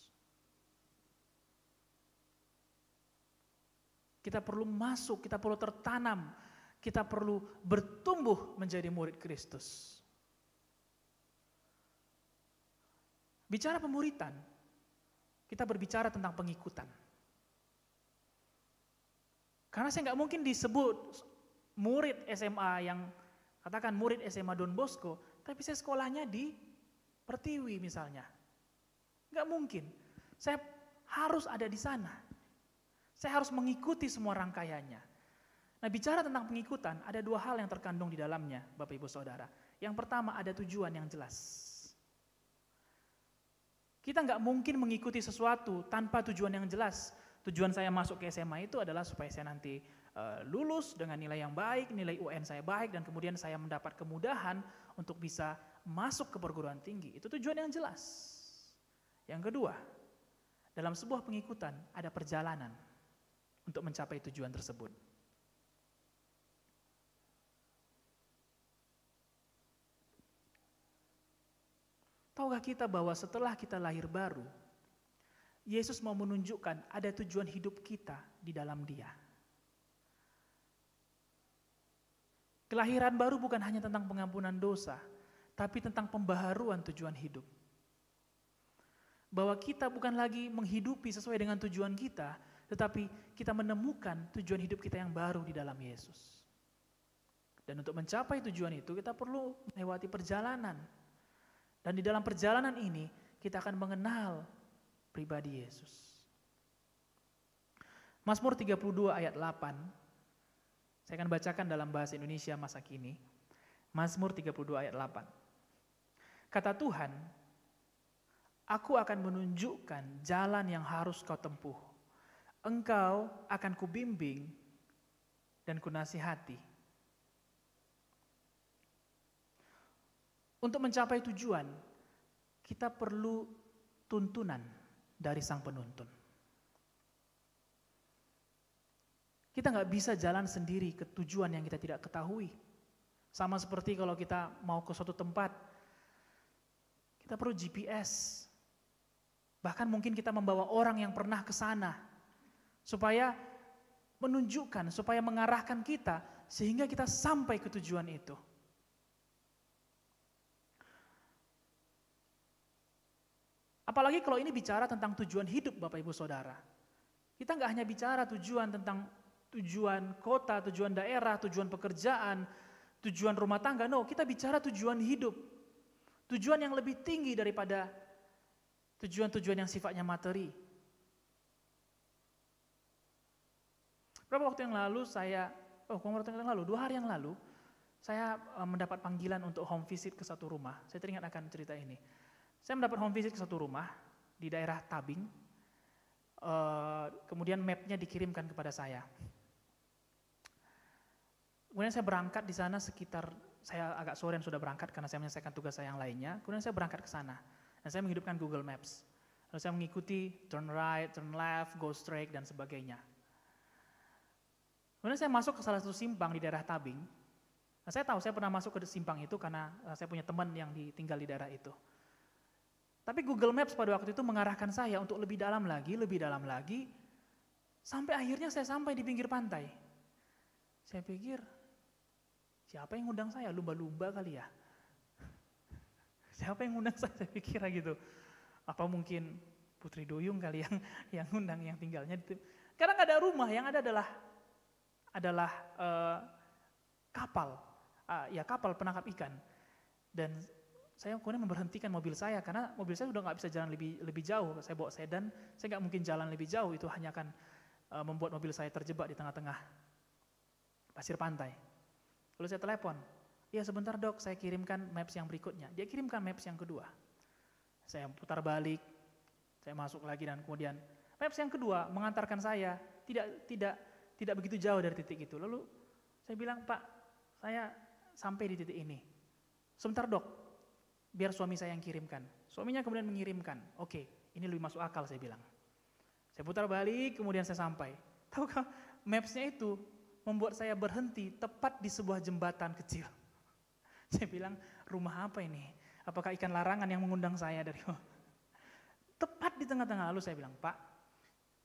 Kita perlu masuk, kita perlu tertanam, kita perlu bertumbuh menjadi murid Kristus. Bicara pemuritan, kita berbicara tentang pengikutan. Karena saya nggak mungkin disebut murid SMA yang, katakan murid SMA Don Bosco, tapi saya sekolahnya di Pertiwi misalnya. Nggak mungkin. Saya harus ada di sana. Saya harus mengikuti semua rangkaiannya. Nah, bicara tentang pengikutan, ada dua hal yang terkandung di dalamnya, Bapak Ibu Saudara. Yang pertama, ada tujuan yang jelas. Kita nggak mungkin mengikuti sesuatu tanpa tujuan yang jelas. Tujuan saya masuk ke SMA itu adalah supaya saya nanti lulus dengan nilai yang baik, nilai UN saya baik, dan kemudian saya mendapat kemudahan untuk bisa masuk ke perguruan tinggi. Itu tujuan yang jelas. Yang kedua, dalam sebuah pengikutan ada perjalanan untuk mencapai tujuan tersebut. Tahukah kita bahwa setelah kita lahir baru, Yesus mau menunjukkan ada tujuan hidup kita di dalam Dia. Kelahiran baru bukan hanya tentang pengampunan dosa, tapi tentang pembaharuan tujuan hidup. Bahwa kita bukan lagi menghidupi sesuai dengan tujuan kita, tetapi kita menemukan tujuan hidup kita yang baru di dalam Yesus. Dan untuk mencapai tujuan itu kita perlu melewati perjalanan. Dan di dalam perjalanan ini kita akan mengenal pribadi Yesus. Mazmur 32 ayat 8. Saya akan bacakan dalam bahasa Indonesia masa kini. Mazmur 32 ayat 8. Kata Tuhan, aku akan menunjukkan jalan yang harus kau tempuh. Engkau akan kubimbing dan kunasihati. Untuk mencapai tujuan, kita perlu tuntunan dari sang penuntun. Kita nggak bisa jalan sendiri ke tujuan yang kita tidak ketahui. Sama seperti kalau kita mau ke suatu tempat, kita perlu GPS. Bahkan mungkin kita membawa orang yang pernah ke sana, supaya menunjukkan, supaya mengarahkan kita, sehingga kita sampai ke tujuan itu. Apalagi kalau ini bicara tentang tujuan hidup Bapak Ibu Saudara. Kita nggak hanya bicara tujuan tentang tujuan kota, tujuan daerah, tujuan pekerjaan, tujuan rumah tangga. No, kita bicara tujuan hidup. Tujuan yang lebih tinggi daripada tujuan-tujuan yang sifatnya materi. Berapa waktu yang lalu dua hari yang lalu, saya mendapat panggilan untuk home visit ke satu rumah. Saya teringat akan cerita ini. Saya mendapat home visit ke satu rumah di daerah Tabing, kemudian mapnya dikirimkan kepada saya. Kemudian saya berangkat di sana saya agak sore sudah berangkat karena saya menyelesaikan tugas saya yang lainnya. Kemudian saya berangkat ke sana dan saya menghidupkan Google Maps. Lalu saya mengikuti turn right, turn left, go straight dan sebagainya. Kemudian saya masuk ke salah satu simpang di daerah Tabing. Nah, saya tahu saya pernah masuk ke simpang itu karena saya punya teman yang tinggal di daerah itu. Tapi Google Maps pada waktu itu mengarahkan saya untuk lebih dalam lagi, sampai akhirnya saya sampai di pinggir pantai. Saya pikir, siapa yang ngundang saya? Lumba-lumba kali ya? Siapa yang ngundang saya pikir gitu. Apa mungkin Putri Duyung kali yang ngundang, yang tinggalnya itu. Karena nggak ada rumah, yang ada adalah kapal, kapal penangkap ikan. Dan saya kemudian memberhentikan mobil saya karena mobil saya sudah nggak bisa jalan lebih jauh. Saya bawa sedan, saya nggak mungkin jalan lebih jauh, itu hanya akan membuat mobil saya terjebak di tengah-tengah pasir pantai. Lalu saya telepon, ya sebentar dok, saya kirimkan maps yang berikutnya. Dia kirimkan maps yang kedua. Saya putar balik, saya masuk lagi dan kemudian maps yang kedua mengantarkan saya tidak begitu jauh dari titik itu. Lalu saya bilang, Pak, saya sampai di titik ini. Sebentar dok, biar suami saya yang kirimkan. Suaminya kemudian mengirimkan, oke, Ini lebih masuk akal, saya bilang. Saya putar balik, kemudian saya sampai. Tahukah, maps-nya itu membuat saya berhenti tepat di sebuah jembatan kecil. Saya bilang, rumah apa ini? Apakah ikan larangan yang mengundang saya dari tepat di tengah-tengah. Lalu saya bilang, Pak,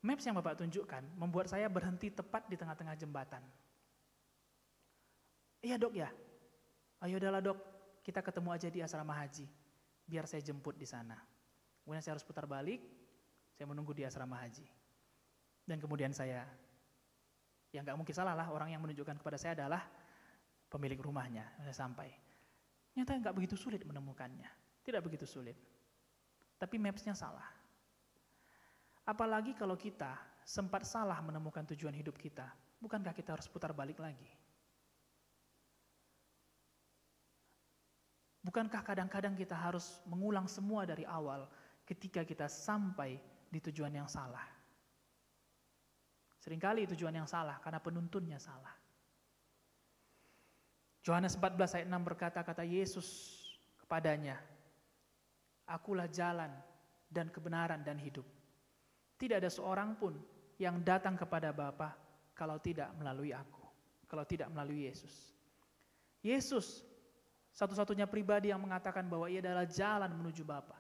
maps yang Bapak tunjukkan membuat saya berhenti tepat di tengah-tengah jembatan. Iya dok ya, ayo udahlah dok, kita ketemu aja di asrama haji, biar saya jemput di sana. Kemudian saya harus putar balik, saya menunggu di asrama haji. Dan kemudian saya, ya nggak mungkin salah lah, orang yang menunjukkan kepada saya adalah pemilik rumahnya. Saya sampai, nyata nggak begitu sulit menemukannya, tidak begitu sulit. Tapi maps-nya salah. Apalagi kalau kita sempat salah menemukan tujuan hidup kita, bukankah kita harus putar balik lagi? Bukankah kadang-kadang kita harus mengulang semua dari awal ketika kita sampai di tujuan yang salah? Seringkali tujuan yang salah karena penuntunnya salah. Yohanes 14 ayat 6 berkata, kata Yesus kepadanya, Akulah jalan dan kebenaran dan hidup. Tidak ada seorang pun yang datang kepada Bapa kalau tidak melalui aku, kalau tidak melalui Yesus. Yesus satu-satunya pribadi yang mengatakan bahwa ia adalah jalan menuju Bapa.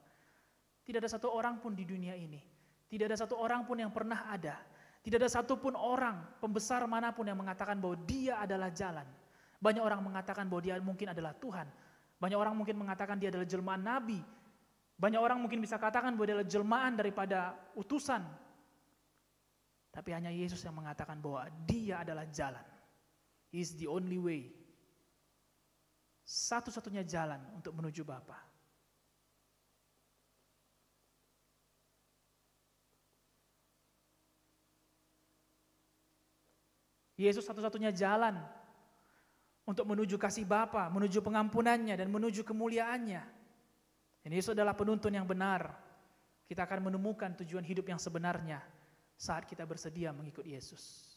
Tidak ada satu orang pun di dunia ini, tidak ada satu orang pun yang pernah ada, tidak ada satu pun orang pembesar manapun yang mengatakan bahwa dia adalah jalan. Banyak orang mengatakan bahwa dia mungkin adalah Tuhan, banyak orang mungkin mengatakan dia adalah jelmaan nabi, banyak orang mungkin bisa katakan bahwa dia adalah jelmaan daripada utusan. Tapi hanya Yesus yang mengatakan bahwa dia adalah jalan. He is the only way. Satu-satunya jalan untuk menuju Bapa. Yesus satu-satunya jalan untuk menuju kasih Bapa, menuju pengampunannya dan menuju kemuliaannya. Dan Yesus adalah penuntun yang benar. Kita akan menemukan tujuan hidup yang sebenarnya saat kita bersedia mengikut Yesus.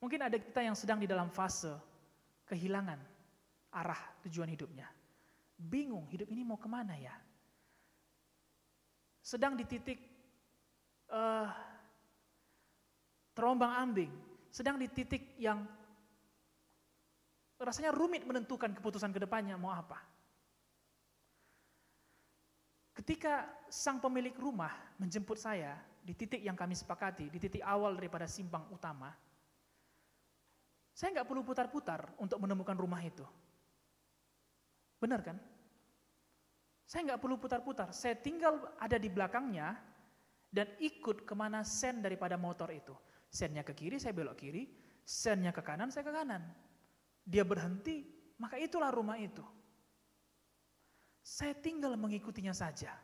Mungkin ada kita yang sedang di dalam fase kehilangan arah tujuan hidupnya. Bingung hidup ini mau kemana ya. Sedang di titik terombang ambing. Sedang di titik yang rasanya rumit menentukan keputusan ke depannya mau apa. Ketika sang pemilik rumah menjemput saya di titik yang kami sepakati, di titik awal daripada simpang utama, saya nggak perlu putar-putar untuk menemukan rumah itu. Benar kan? Saya nggak perlu putar-putar, saya tinggal ada di belakangnya dan ikut kemana sen daripada motor itu. Sennya ke kiri, saya belok kiri, sennya ke kanan, saya ke kanan. Dia berhenti, maka itulah rumah itu. Saya tinggal mengikutinya saja.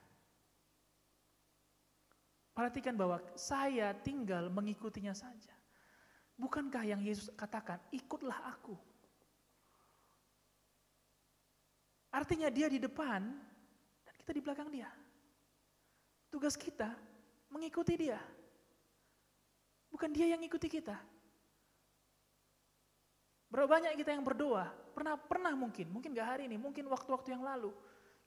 Perhatikan bahwa saya tinggal mengikutinya saja. Bukankah yang Yesus katakan, ikutlah aku. Artinya dia di depan dan kita di belakang dia. Tugas kita mengikuti dia. Bukan dia yang ngikuti kita. Berapa banyak kita yang berdoa, pernah mungkin gak hari ini, mungkin waktu-waktu yang lalu,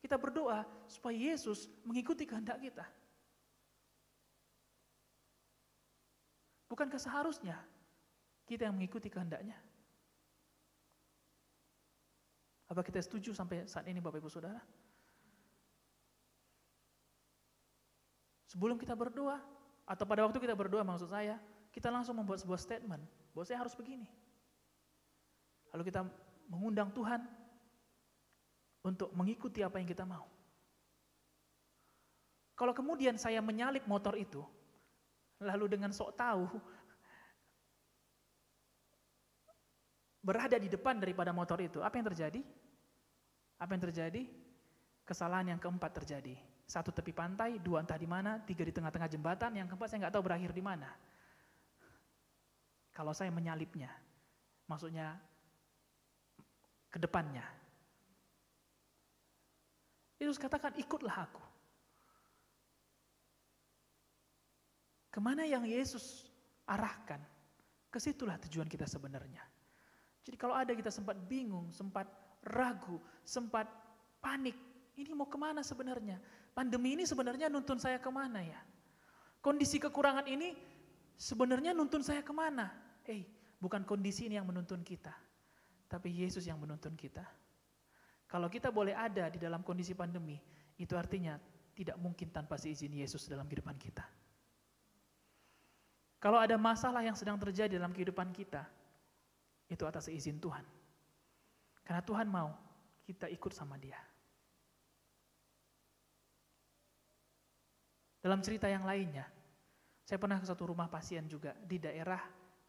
kita berdoa supaya Yesus mengikuti kehendak kita. Bukankah seharusnya kita yang mengikuti kehendaknya? Apa kita setuju sampai saat ini Bapak Ibu Saudara? Sebelum kita berdoa, atau pada waktu kita berdoa maksud saya, kita langsung membuat sebuah statement, bahwa saya harus begini. Lalu kita mengundang Tuhan untuk mengikuti apa yang kita mau. Kalau kemudian saya menyalip motor itu, lalu dengan sok tahu, berada di depan daripada motor itu, apa yang terjadi? Apa yang terjadi? Kesalahan yang keempat terjadi. 1 tepi pantai, 2 entah di mana, 3 di tengah-tengah jembatan, yang keempat saya nggak tahu berakhir di mana. Kalau saya menyalipnya, maksudnya ke depannya. Yesus katakan, ikutlah aku. Kemana yang Yesus arahkan, kesitulah tujuan kita sebenarnya. Jadi kalau ada kita sempat bingung, sempat ragu, sempat panik. Ini mau kemana sebenarnya? Pandemi ini sebenarnya nuntun saya kemana ya? Kondisi kekurangan ini sebenarnya nuntun saya kemana? Bukan kondisi ini yang menuntun kita, tapi Yesus yang menuntun kita. Kalau kita boleh ada di dalam kondisi pandemi, itu artinya tidak mungkin tanpa seizin Yesus dalam kehidupan kita. Kalau ada masalah yang sedang terjadi dalam kehidupan kita, itu atas seizin Tuhan. Karena Tuhan mau kita ikut sama Dia. Dalam cerita yang lainnya, saya pernah ke satu rumah pasien juga di daerah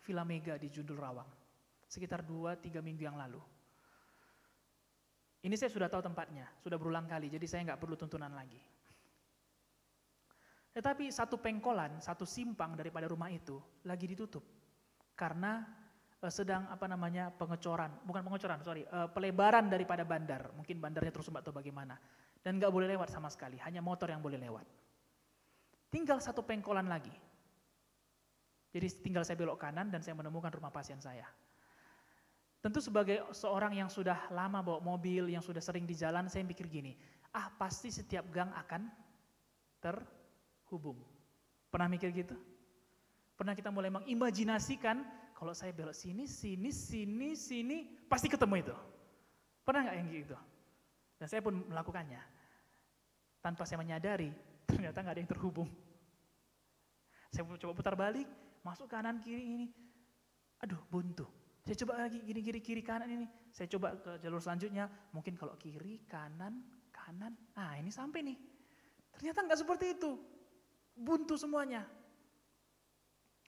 Villa Mega di Jundul Rawang, sekitar 2-3 minggu yang lalu. Ini saya sudah tahu tempatnya, sudah berulang kali, jadi saya nggak perlu tuntunan lagi. Tetapi satu pengkolan, satu simpang daripada rumah itu lagi ditutup karena sedang pelebaran daripada bandar. Mungkin bandarnya tersumbat atau bagaimana, dan nggak boleh lewat sama sekali, hanya motor yang boleh lewat. Tinggal satu pengkolan lagi. Jadi tinggal saya belok kanan dan saya menemukan rumah pasien saya. Tentu sebagai seorang yang sudah lama bawa mobil, yang sudah sering di jalan, saya mikir gini, pasti setiap gang akan terhubung. Pernah mikir gitu? Pernah kita mulai mengimajinasikan, kalau saya belok sini, pasti ketemu itu. Pernah nggak yang gitu? Dan saya pun melakukannya. Tanpa saya menyadari, ternyata nggak ada yang terhubung. Saya coba putar balik, masuk kanan kiri ini, buntu. Saya coba lagi gini kiri kanan ini. Saya coba ke jalur selanjutnya, mungkin kalau kiri kanan, ini sampai nih. Ternyata nggak seperti itu, buntu semuanya.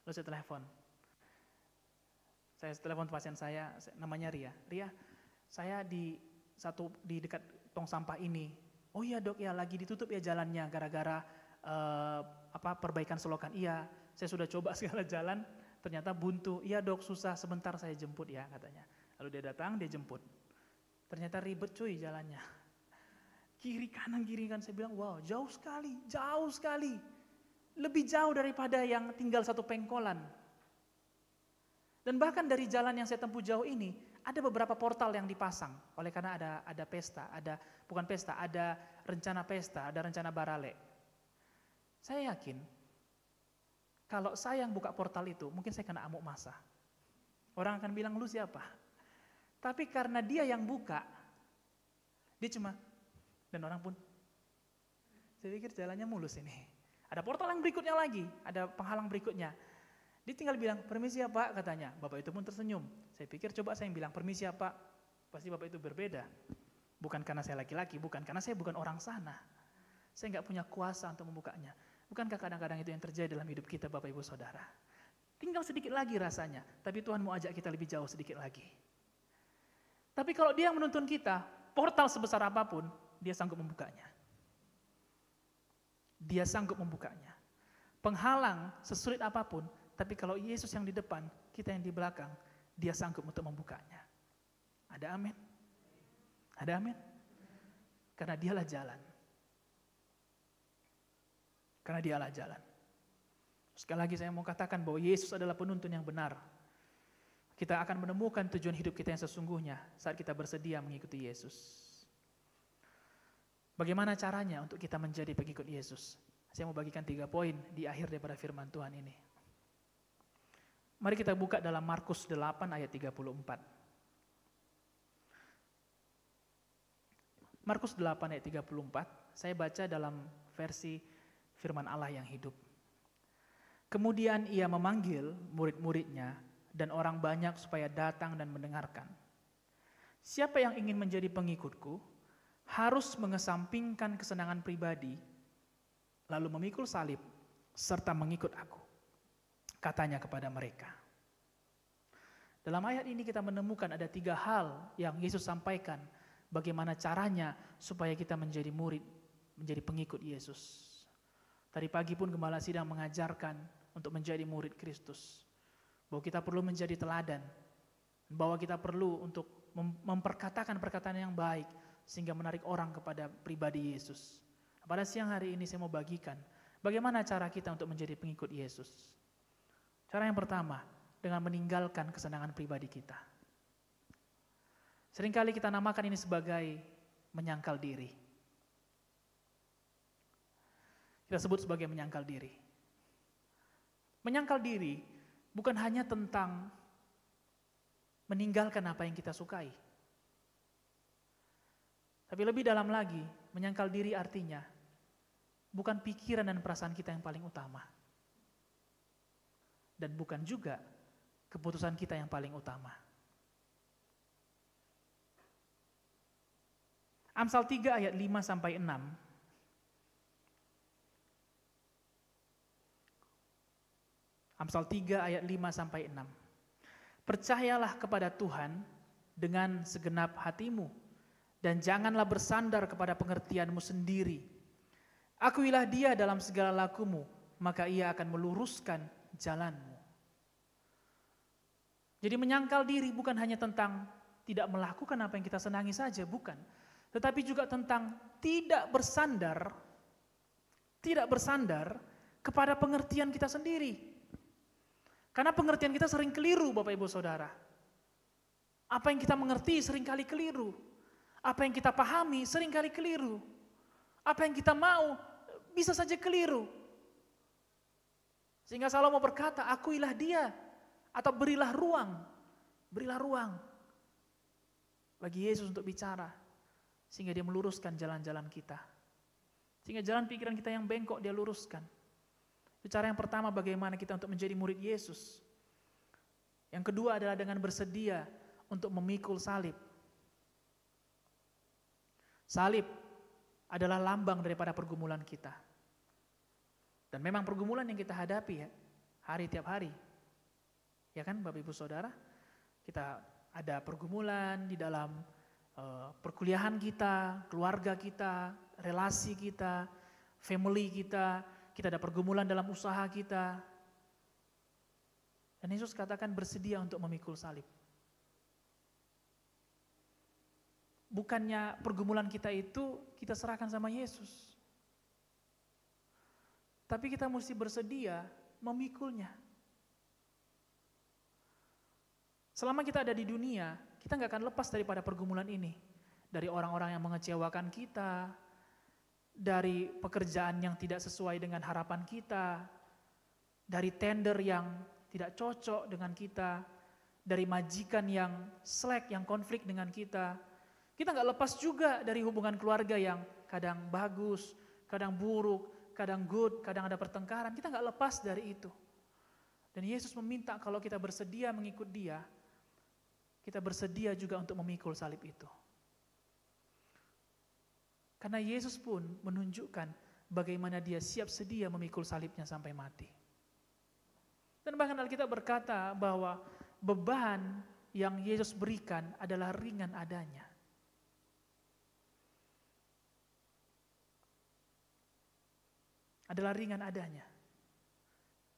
Lalu saya telepon. Saya telepon pasien saya, namanya Ria. Ria, saya di dekat tong sampah ini. Oh iya dok, ya lagi ditutup ya jalannya gara-gara perbaikan selokan. Iya, saya sudah coba segala jalan, ternyata buntu. Iya dok, susah, sebentar saya jemput ya katanya. Lalu dia datang, dia jemput. Ternyata ribet cuy jalannya. Kiri kanan, saya bilang wow jauh sekali. Lebih jauh daripada yang tinggal satu pengkolan. Dan bahkan dari jalan yang saya tempuh jauh ini, ada beberapa portal yang dipasang oleh karena ada pesta, ada rencana pesta, ada rencana barale. Saya yakin kalau saya yang buka portal itu, mungkin saya kena amuk massa. Orang akan bilang, lu siapa? Tapi karena dia yang buka, dia cuma, dan orang pun, saya pikir jalannya mulus ini. Ada portal yang berikutnya lagi, ada penghalang berikutnya. Dia tinggal bilang, permisi ya Pak, katanya. Bapak itu pun tersenyum. Saya pikir coba saya yang bilang, permisi ya Pak. Pasti Bapak itu berbeda. Bukan karena saya laki-laki, bukan karena saya bukan orang sana. Saya nggak punya kuasa untuk membukanya. Bukankah kadang-kadang itu yang terjadi dalam hidup kita Bapak Ibu Saudara? Tinggal sedikit lagi rasanya, tapi Tuhan mau ajak kita lebih jauh sedikit lagi. Tapi kalau Dia menuntun kita, portal sebesar apapun, Dia sanggup membukanya. Dia sanggup membukanya. Penghalang sesulit apapun, tapi kalau Yesus yang di depan, kita yang di belakang, Dia sanggup untuk membukanya. Ada amin? Ada amin? Karena Dialah jalan. Karena Dialah jalan. Sekali lagi saya mau katakan bahwa Yesus adalah penuntun yang benar. Kita akan menemukan tujuan hidup kita yang sesungguhnya saat kita bersedia mengikuti Yesus. Bagaimana caranya untuk kita menjadi pengikut Yesus? Saya mau bagikan 3 poin di akhir daripada firman Tuhan ini. Mari kita buka dalam Markus 8 ayat 34. Markus 8 ayat 34, saya baca dalam versi firman Allah yang hidup. Kemudian Ia memanggil murid-muridnya dan orang banyak supaya datang dan mendengarkan. Siapa yang ingin menjadi pengikutku harus mengesampingkan kesenangan pribadi, lalu memikul salib serta mengikut aku, katanya kepada mereka. Dalam ayat ini kita menemukan ada 3 hal yang Yesus sampaikan bagaimana caranya supaya kita menjadi murid, menjadi pengikut Yesus. Tadi pagi pun Gembala Sidang mengajarkan untuk menjadi murid Kristus, bahwa kita perlu menjadi teladan, bahwa kita perlu untuk memperkatakan perkataan yang baik sehingga menarik orang kepada pribadi Yesus. Pada siang hari ini saya mau bagikan bagaimana cara kita untuk menjadi pengikut Yesus. Cara yang pertama, dengan meninggalkan kesenangan pribadi kita. Seringkali kita namakan ini sebagai menyangkal diri. Kita sebut sebagai menyangkal diri. Menyangkal diri bukan hanya tentang meninggalkan apa yang kita sukai. Tapi lebih dalam lagi, menyangkal diri artinya bukan pikiran dan perasaan kita yang paling utama. Dan bukan juga keputusan kita yang paling utama. Amsal 3 ayat 5 sampai 6. Amsal 3 ayat 5 sampai 6. Percayalah kepada Tuhan dengan segenap hatimu dan janganlah bersandar kepada pengertianmu sendiri. Akuilah Dia dalam segala lakumu, maka Ia akan meluruskan jalanmu. Jadi menyangkal diri bukan hanya tentang tidak melakukan apa yang kita senangi saja, bukan. Tetapi juga tentang tidak bersandar kepada pengertian kita sendiri. Karena pengertian kita sering keliru, Bapak Ibu Saudara. Apa yang kita mengerti seringkali keliru. Apa yang kita pahami seringkali keliru. Apa yang kita mau bisa saja keliru. Sehingga Salomo berkata, akuilah Dia, atau berilah ruang bagi Yesus untuk bicara, sehingga Dia meluruskan jalan-jalan kita. Sehingga jalan pikiran kita yang bengkok Dia luruskan. Itu cara yang pertama bagaimana kita untuk menjadi murid Yesus. Yang kedua adalah dengan bersedia untuk memikul salib. Salib adalah lambang daripada pergumulan kita. Dan memang pergumulan yang kita hadapi ya, tiap hari. Ya kan Bapak Ibu Saudara? Kita ada pergumulan di dalam perkuliahan kita, keluarga kita, relasi kita, family kita ada pergumulan dalam usaha kita. Dan Yesus katakan bersedia untuk memikul salib. Bukannya pergumulan kita itu kita serahkan sama Yesus. Tapi kita mesti bersedia memikulnya. Selama kita ada di dunia, kita nggak akan lepas daripada pergumulan ini. Dari orang-orang yang mengecewakan kita, dari pekerjaan yang tidak sesuai dengan harapan kita, dari tender yang tidak cocok dengan kita, dari majikan yang slack, yang konflik dengan kita. Kita nggak lepas juga dari hubungan keluarga yang kadang bagus, kadang buruk, kadang good, kadang ada pertengkaran. Kita nggak lepas dari itu. Dan Yesus meminta kalau kita bersedia mengikut Dia, kita bersedia juga untuk memikul salib itu. Karena Yesus pun menunjukkan bagaimana Dia siap sedia memikul salibnya sampai mati. Dan bahkan Alkitab berkata bahwa beban yang Yesus berikan adalah ringan adanya. Adalah ringan adanya.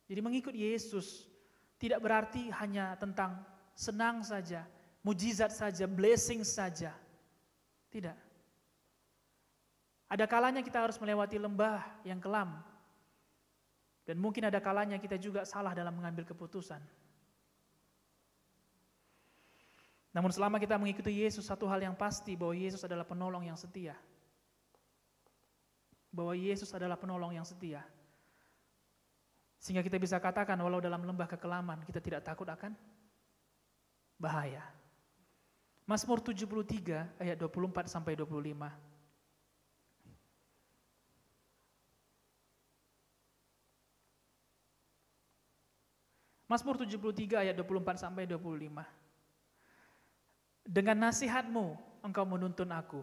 Jadi mengikut Yesus tidak berarti hanya tentang senang saja, mujizat saja, blessing saja. Tidak. Ada kalanya kita harus melewati lembah yang kelam. Dan mungkin ada kalanya kita juga salah dalam mengambil keputusan. Namun selama kita mengikuti Yesus, satu hal yang pasti bahwa Yesus adalah penolong yang setia. Bahwa Yesus adalah penolong yang setia. Sehingga kita bisa katakan walau dalam lembah kekelaman kita tidak takut akan bahaya. Mazmur 73 ayat 24 sampai 25. Mazmur 73 ayat 24 sampai 25. Dengan nasihatmu engkau menuntun aku,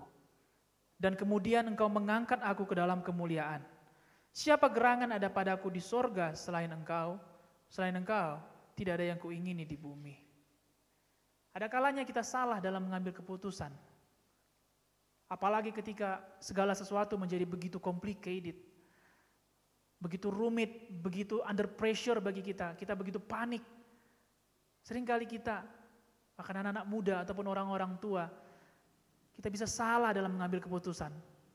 dan kemudian engkau mengangkat aku ke dalam kemuliaan. Siapa gerangan ada padaku di sorga selain engkau? Selain engkau, tidak ada yang kuingini di bumi. Ada kalanya kita salah dalam mengambil keputusan. Apalagi ketika segala sesuatu menjadi begitu complicated, begitu rumit, begitu under pressure bagi kita begitu panik. Seringkali kita, bahkan anak-anak muda ataupun orang-orang tua, kita bisa salah dalam mengambil keputusan,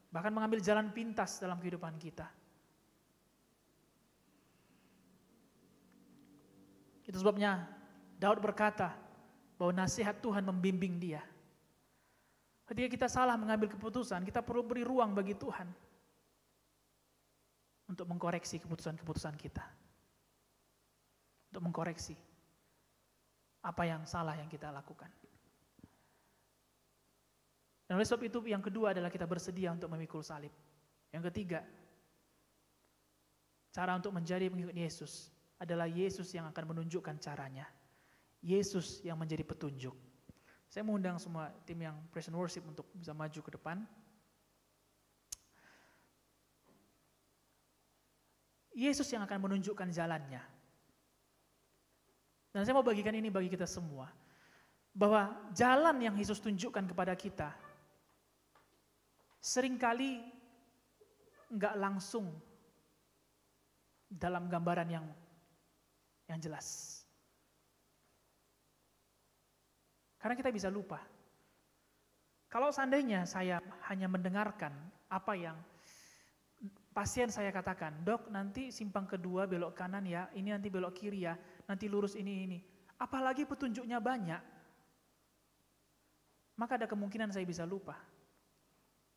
bahkan mengambil jalan pintas dalam kehidupan kita. Itu sebabnya Daud berkata bahwa nasihat Tuhan membimbing dia. Ketika kita salah mengambil keputusan, kita perlu beri ruang bagi Tuhan untuk mengkoreksi keputusan-keputusan kita. Untuk mengkoreksi apa yang salah yang kita lakukan. Dan oleh sebab itu yang kedua adalah kita bersedia untuk memikul salib. Yang ketiga, cara untuk menjadi pengikut Yesus adalah Yesus yang akan menunjukkan caranya. Yesus yang menjadi petunjuk. Saya mengundang semua tim yang praise and worship untuk bisa maju ke depan. Yesus yang akan menunjukkan jalannya. Dan saya mau bagikan ini bagi kita semua. Bahwa jalan yang Yesus tunjukkan kepada kita seringkali enggak langsung dalam gambaran yang jelas. Karena kita bisa lupa. Kalau seandainya saya hanya mendengarkan apa yang pasien saya katakan, dok nanti simpang kedua belok kanan ya, ini nanti belok kiri ya, nanti lurus ini. Apalagi petunjuknya banyak, maka ada kemungkinan saya bisa lupa.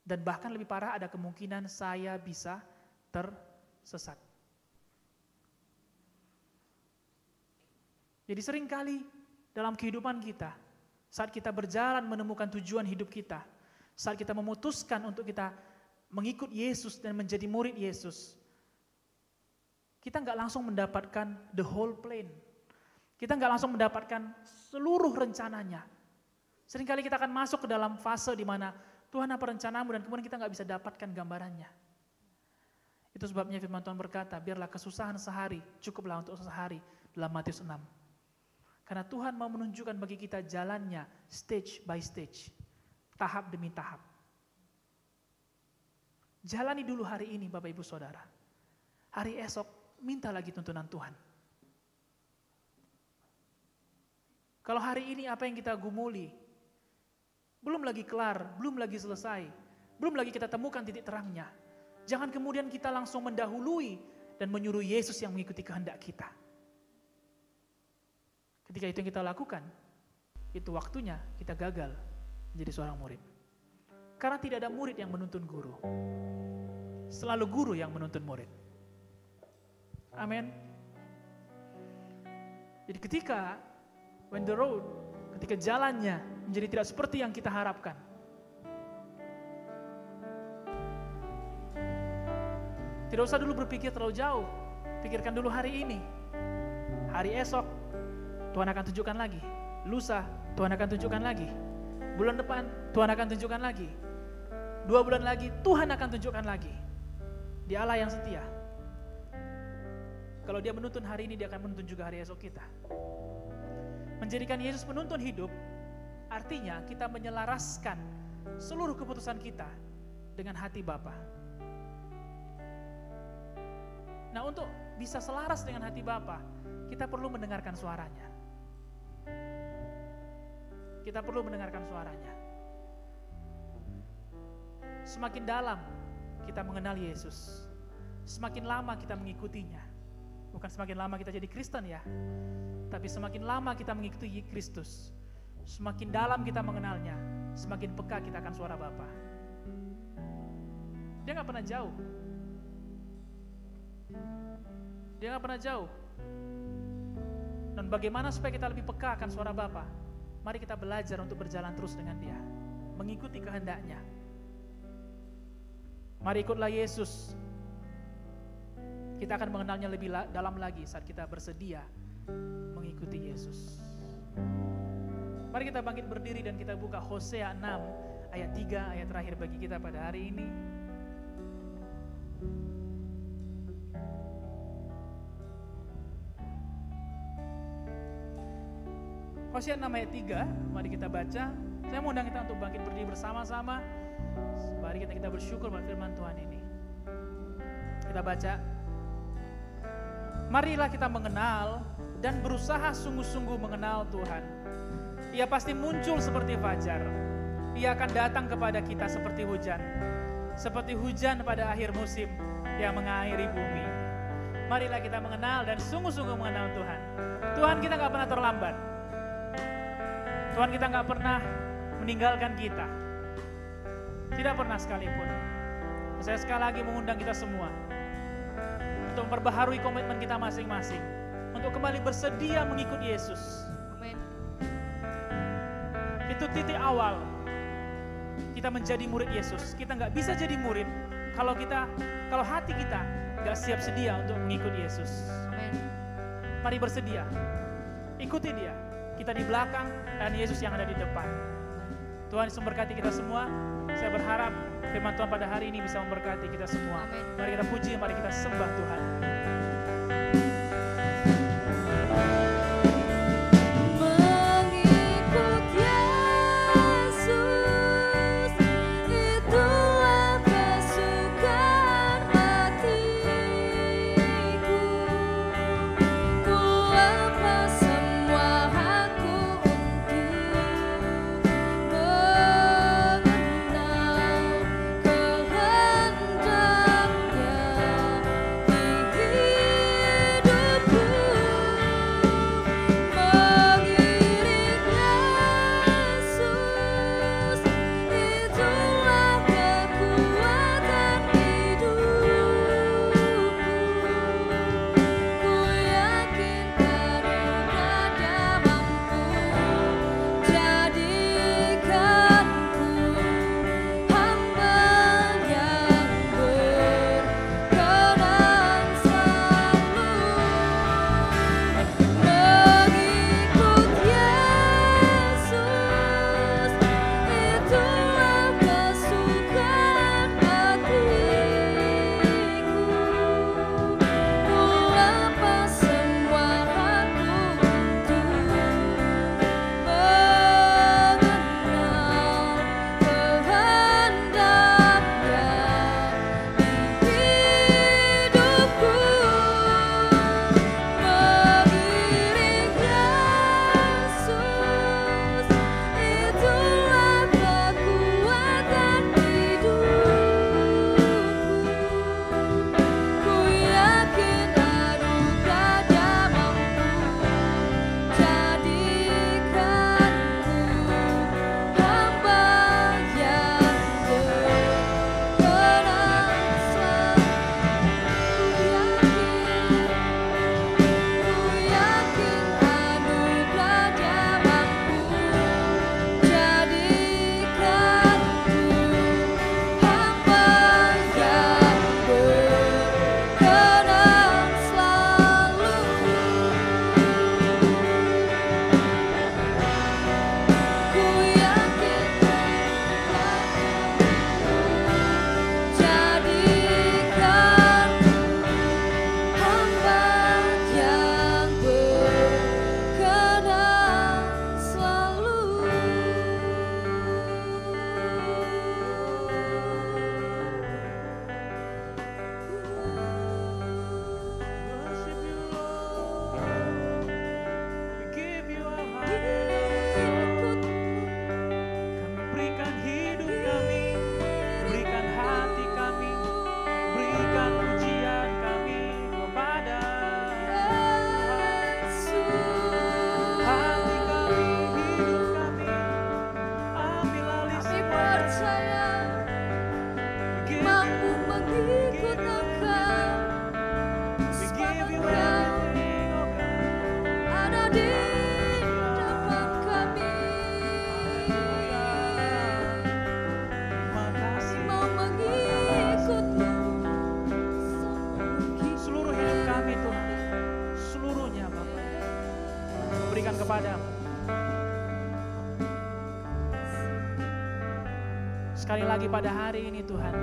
Dan bahkan lebih parah ada kemungkinan saya bisa tersesat. Jadi seringkali dalam kehidupan kita, saat kita berjalan menemukan tujuan hidup kita, saat kita memutuskan untuk kita mengikut Yesus dan menjadi murid Yesus, kita nggak langsung mendapatkan the whole plan. Kita nggak langsung mendapatkan seluruh rencananya. Seringkali kita akan masuk ke dalam fase di mana Tuhan apa rencanamu, dan kemudian kita nggak bisa dapatkan gambarannya. Itu sebabnya firman Tuhan berkata, biarlah kesusahan sehari cukuplah untuk sehari dalam Matius 6. Karena Tuhan mau menunjukkan bagi kita jalannya stage by stage, tahap demi tahap. Jalani dulu hari ini Bapak Ibu Saudara. Hari esok minta lagi tuntunan Tuhan. Kalau hari ini apa yang kita gumuli belum lagi kelar, belum lagi selesai, belum lagi kita temukan titik terangnya, jangan kemudian kita langsung mendahului dan menyuruh Yesus yang mengikuti kehendak kita. Ketika itu yang kita lakukan, itu waktunya kita gagal menjadi seorang murid. Karena tidak ada murid yang menuntun guru. Selalu guru yang menuntun murid. Amin. Jadi ketika when the road, ketika jalannya menjadi tidak seperti yang kita harapkan, tidak usah dulu berpikir terlalu jauh. Pikirkan dulu hari ini. Hari esok Tuhan akan tunjukkan lagi. Lusa Tuhan akan tunjukkan lagi. Bulan depan Tuhan akan tunjukkan lagi. 2 bulan lagi Tuhan akan tunjukkan lagi. Dia Allah yang setia. Kalau dia menuntun hari ini, dia akan menuntun juga hari esok kita. Menjadikan Yesus penuntun hidup artinya kita menyelaraskan seluruh keputusan kita dengan hati Bapa. Nah, untuk bisa selaras dengan hati Bapa, kita perlu mendengarkan suaranya. Kita perlu mendengarkan suaranya. Semakin dalam kita mengenal Yesus, semakin lama kita mengikutinya. Bukan semakin lama kita jadi Kristen ya, tapi semakin lama kita mengikuti Kristus, semakin dalam kita mengenalnya, semakin peka kita akan suara Bapa. Dia gak pernah jauh. Dia gak pernah jauh. Dan bagaimana supaya kita lebih peka akan suara Bapa? Mari kita belajar untuk berjalan terus dengan Dia, mengikuti kehendak-Nya. Mari ikutlah Yesus. Kita akan mengenalnya lebih dalam lagi saat kita bersedia mengikuti Yesus. Mari kita bangkit berdiri dan kita buka Hosea 6 ayat 3, ayat terakhir bagi kita pada hari ini. Hosea 6 ayat 3, mari kita baca. Saya mau undang kita untuk bangkit berdiri bersama-sama. Mari kita bersyukur pada firman Tuhan ini. Kita baca. Marilah kita mengenal dan berusaha sungguh-sungguh mengenal Tuhan. Ia pasti muncul seperti fajar. Ia akan datang kepada kita seperti hujan pada akhir musim yang mengairi bumi. Marilah kita mengenal dan sungguh-sungguh mengenal Tuhan. Tuhan kita gak pernah terlambat. Tuhan kita gak pernah meninggalkan kita. Tidak pernah sekalipun. Saya sekali lagi mengundang kita semua untuk memperbaharui komitmen kita masing-masing, untuk kembali bersedia mengikut Yesus. Amin. Itu titik awal kita menjadi murid Yesus. Kita nggak bisa jadi murid kalau hati kita nggak siap sedia untuk mengikut Yesus. Amin. Mari bersedia, ikuti Dia. Kita di belakang dan Yesus yang ada di depan. Tuhan Yesus memberkati kita semua. Saya berharap firman Tuhan pada hari ini bisa memberkati kita semua. Amin. Mari kita puji, mari kita sembah Tuhan. Mengikut Yesus, itulah kesukaan hatiku. Ku lepas semua hakku untuk mengenal kehendaknya di hidupku. Mengiring Yesus, itulah kekuatan hidupku. Ku yakin Dia mampu jadikanku hamba yang berkenan selalu. Mengikut Yesus, itulah kesukaan hatiku. Ku lepas semua hakku untuk mengenal kehendaknya di hidupku. Mengiring Yesus, itulah kekuatan hidupku. Ku yakin anugerah Dia mampu jadikanku hamba yang berkenan selalu. Ku yakin anugerah Dia mampu jadikanku hamba yang berkenan selalu. Ku yakin jadikanku hamba yang berkenan selalu. Worship you, Lord. We give you our heart. Kami berikan hidup kami, berikan hati kami, berikan pujian kami kepada hati kami, hidup kami. Ambil alih Kami semua. percaya mampu mengikut Engkau. We give you Sepanjang everything, oh God. ada di depan kami. Terima kasih. Mau mengikut-Mu Seluruh hidup kami Tuhan, seluruhnya Bapa, berikan kepadamu. Sekali lagi pada hari ini Tuhan,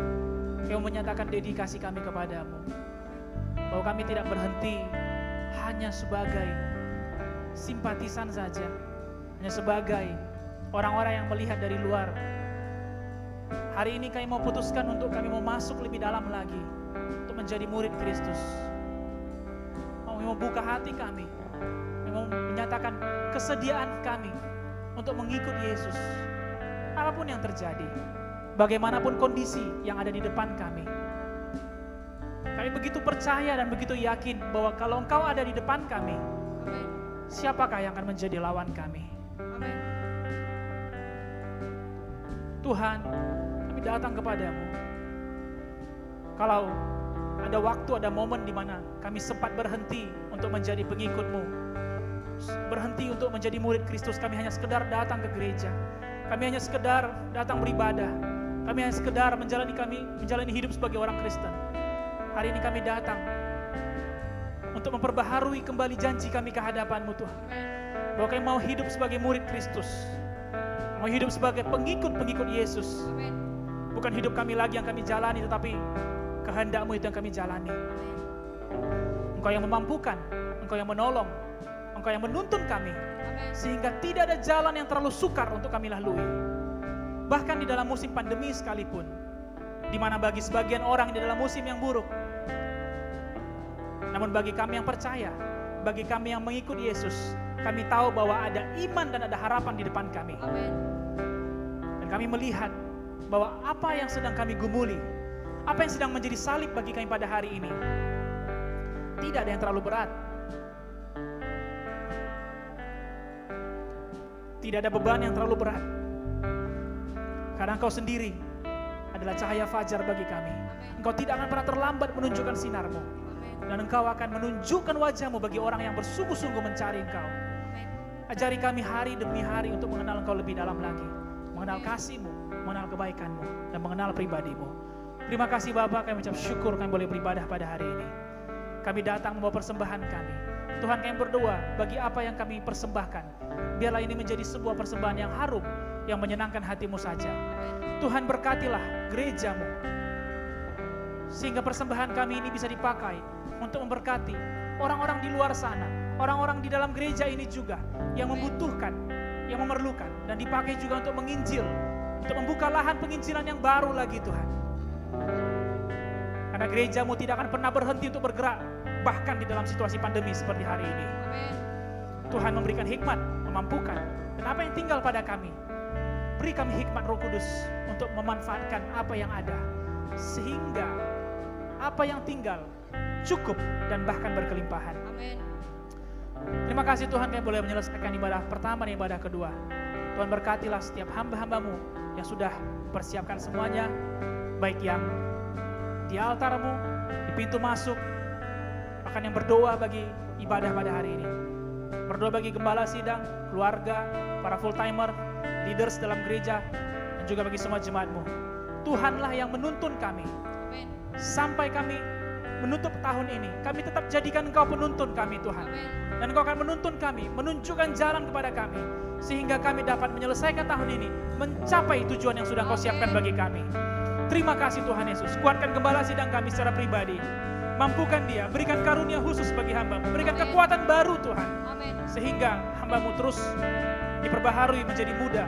Kau menyatakan dedikasi kami kepadamu, bahwa kami tidak berhenti hanya sebagai simpatisan saja, hanya sebagai orang-orang yang melihat dari luar. Hari ini kami mau putuskan untuk kami mau masuk lebih dalam lagi untuk menjadi murid Kristus. Kami mau buka hati kami, kami mau menyatakan kesediaan kami untuk mengikut Yesus. Apapun yang terjadi, bagaimanapun kondisi yang ada di depan kami, kami begitu percaya dan begitu yakin bahwa kalau Engkau ada di depan kami, Amin. siapakah yang akan menjadi lawan kami? Amin. Tuhan, kami datang kepadamu. Kalau ada waktu, ada momen di mana kami sempat berhenti untuk menjadi pengikut-Mu, berhenti untuk menjadi murid Kristus, kami hanya sekedar datang ke gereja, kami hanya sekedar datang beribadah, kami hanya sekedar menjalani hidup sebagai orang Kristen. Hari ini kami datang untuk memperbaharui kembali janji kami ke hadapan-Mu Tuhan, bahwa kami mau hidup sebagai murid Kristus, mau hidup sebagai pengikut-pengikut Yesus. Bukan hidup kami lagi yang kami jalani, tetapi kehendak-Mu itu yang kami jalani. Engkau yang memampukan, Engkau yang menolong, Engkau yang menuntun kami, sehingga tidak ada jalan yang terlalu sukar untuk kami lalui. Bahkan di dalam musim pandemi sekalipun, di mana bagi sebagian orang di dalam musim yang buruk, namun bagi kami yang percaya, bagi kami yang mengikut Yesus, kami tahu bahwa ada iman dan ada harapan di depan kami. Dan kami melihat bahwa apa yang sedang kami gumuli, apa yang sedang menjadi salib bagi kami pada hari ini, tidak ada yang terlalu berat. Tidak ada beban yang terlalu berat. Karena Engkau sendiri adalah cahaya fajar bagi kami. Engkau tidak akan pernah terlambat menunjukkan sinar-Mu. Dan Engkau akan menunjukkan wajah-Mu bagi orang yang bersungguh-sungguh mencari Engkau. Ajari kami hari demi hari untuk mengenal Engkau lebih dalam lagi. Mengenal kasih-Mu, mengenal kebaikan-Mu, dan mengenal pribadi-Mu. Terima kasih Bapa, kami ucap syukur kami boleh beribadah pada hari ini. Kami datang membawa persembahan kami. Tuhan, kami berdoa bagi apa yang kami persembahkan. Biarlah ini menjadi sebuah persembahan yang harum, yang menyenangkan hati-Mu saja. Tuhan, berkatilah gereja-Mu, sehingga persembahan kami ini bisa dipakai untuk memberkati orang-orang di luar sana, orang-orang di dalam gereja ini juga yang membutuhkan, yang memerlukan, dan dipakai juga untuk menginjil, untuk membuka lahan penginjilan yang baru lagi Tuhan. Karena gereja-Mu tidak akan pernah berhenti untuk bergerak, bahkan di dalam situasi pandemi seperti hari ini. Tuhan memberikan hikmat, memampukan, dan apa yang tinggal pada kami, beri kami hikmat Roh Kudus untuk memanfaatkan apa yang ada, sehingga apa yang tinggal cukup dan bahkan berkelimpahan. Terima kasih Tuhan, kami boleh menyelesaikan ibadah pertama dan ibadah kedua. Tuhan, berkatilah setiap hamba-hamba-Mu yang sudah persiapkan semuanya, baik yang di altar-Mu, di pintu masuk, bahkan yang berdoa bagi ibadah pada hari ini. Berdoa bagi gembala sidang, keluarga, para full-timer, leaders dalam gereja, dan juga bagi semua jemaat-Mu. Tuhanlah yang menuntun kami. Sampai kami menutup tahun ini, kami tetap jadikan Engkau penuntun kami Tuhan. Dan Engkau akan menuntun kami, menunjukkan jalan kepada kami, sehingga kami dapat menyelesaikan tahun ini, mencapai tujuan yang sudah Engkau siapkan bagi kami. Terima kasih Tuhan Yesus. Kuatkan gembala sidang kami secara pribadi. Mampukan dia, berikan karunia khusus bagi hamba-Mu, berikan kekuatan baru Tuhan, sehingga hamba-Mu terus diperbaharui menjadi muda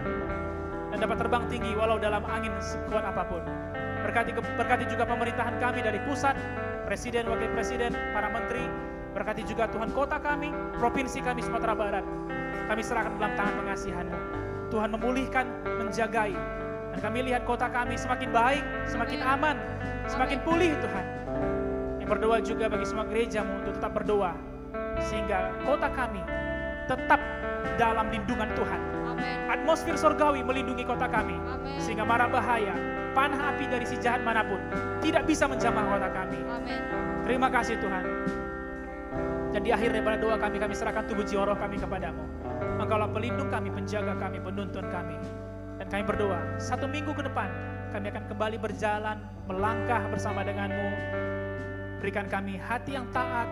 dan dapat terbang tinggi walau dalam angin sekuat apapun. Berkati juga pemerintahan kami dari pusat, presiden, wakil presiden, para menteri. Berkati juga Tuhan kota kami, provinsi kami Sumatera Barat. Kami serahkan dalam tangan pengasihan-Mu. Tuhan memulihkan, menjagai, dan kami lihat kota kami semakin baik, semakin aman, semakin pulih Tuhan. Yang berdoa juga bagi semua gereja-Mu untuk tetap berdoa, sehingga kota kami tetap dalam lindungan Tuhan. Atmosfer surgawi melindungi kota kami, sehingga mara bahaya, panah api dari si jahat manapun tidak bisa menjamah kota kami. Terima kasih Tuhan. Dan di akhir daripada doa kami serahkan tubuh jiwa roh kami kepadamu. Engkaulah pelindung kami, penjaga kami, penuntun kami. Dan kami berdoa, 1 minggu ke depan kami akan kembali berjalan, melangkah bersama denganmu. Berikan kami hati yang taat,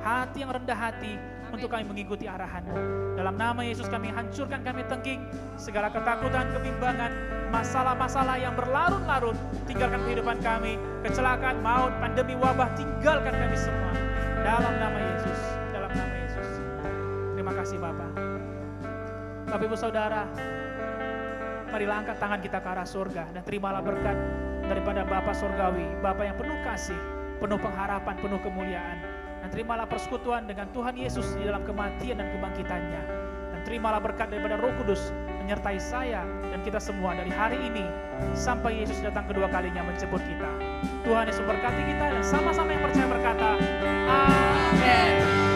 hati yang rendah hati, untuk kami mengikuti arahan-Mu. Dalam nama Yesus kami hancurkan, kami tengking segala ketakutan, kebimbangan, masalah-masalah yang berlarut-larut. Tinggalkan kehidupan kami, kecelakaan, maut, pandemi, wabah, tinggalkan kami semua. Dalam nama Yesus, dalam nama Yesus. Terima kasih Bapa. Bapak Ibu Saudara, marilah angkat tangan kita ke arah surga dan terimalah berkat daripada Bapa Surgawi, Bapa yang penuh kasih, penuh pengharapan, penuh kemuliaan. Dan terimalah persekutuan dengan Tuhan Yesus di dalam kematian dan kebangkitannya. Dan terimalah berkat daripada Roh Kudus menyertai saya dan kita semua dari hari ini sampai Yesus datang kedua kalinya menjemput kita. Tuhan Yesus berkati kita dan sama-sama yang percaya berkata, Amin.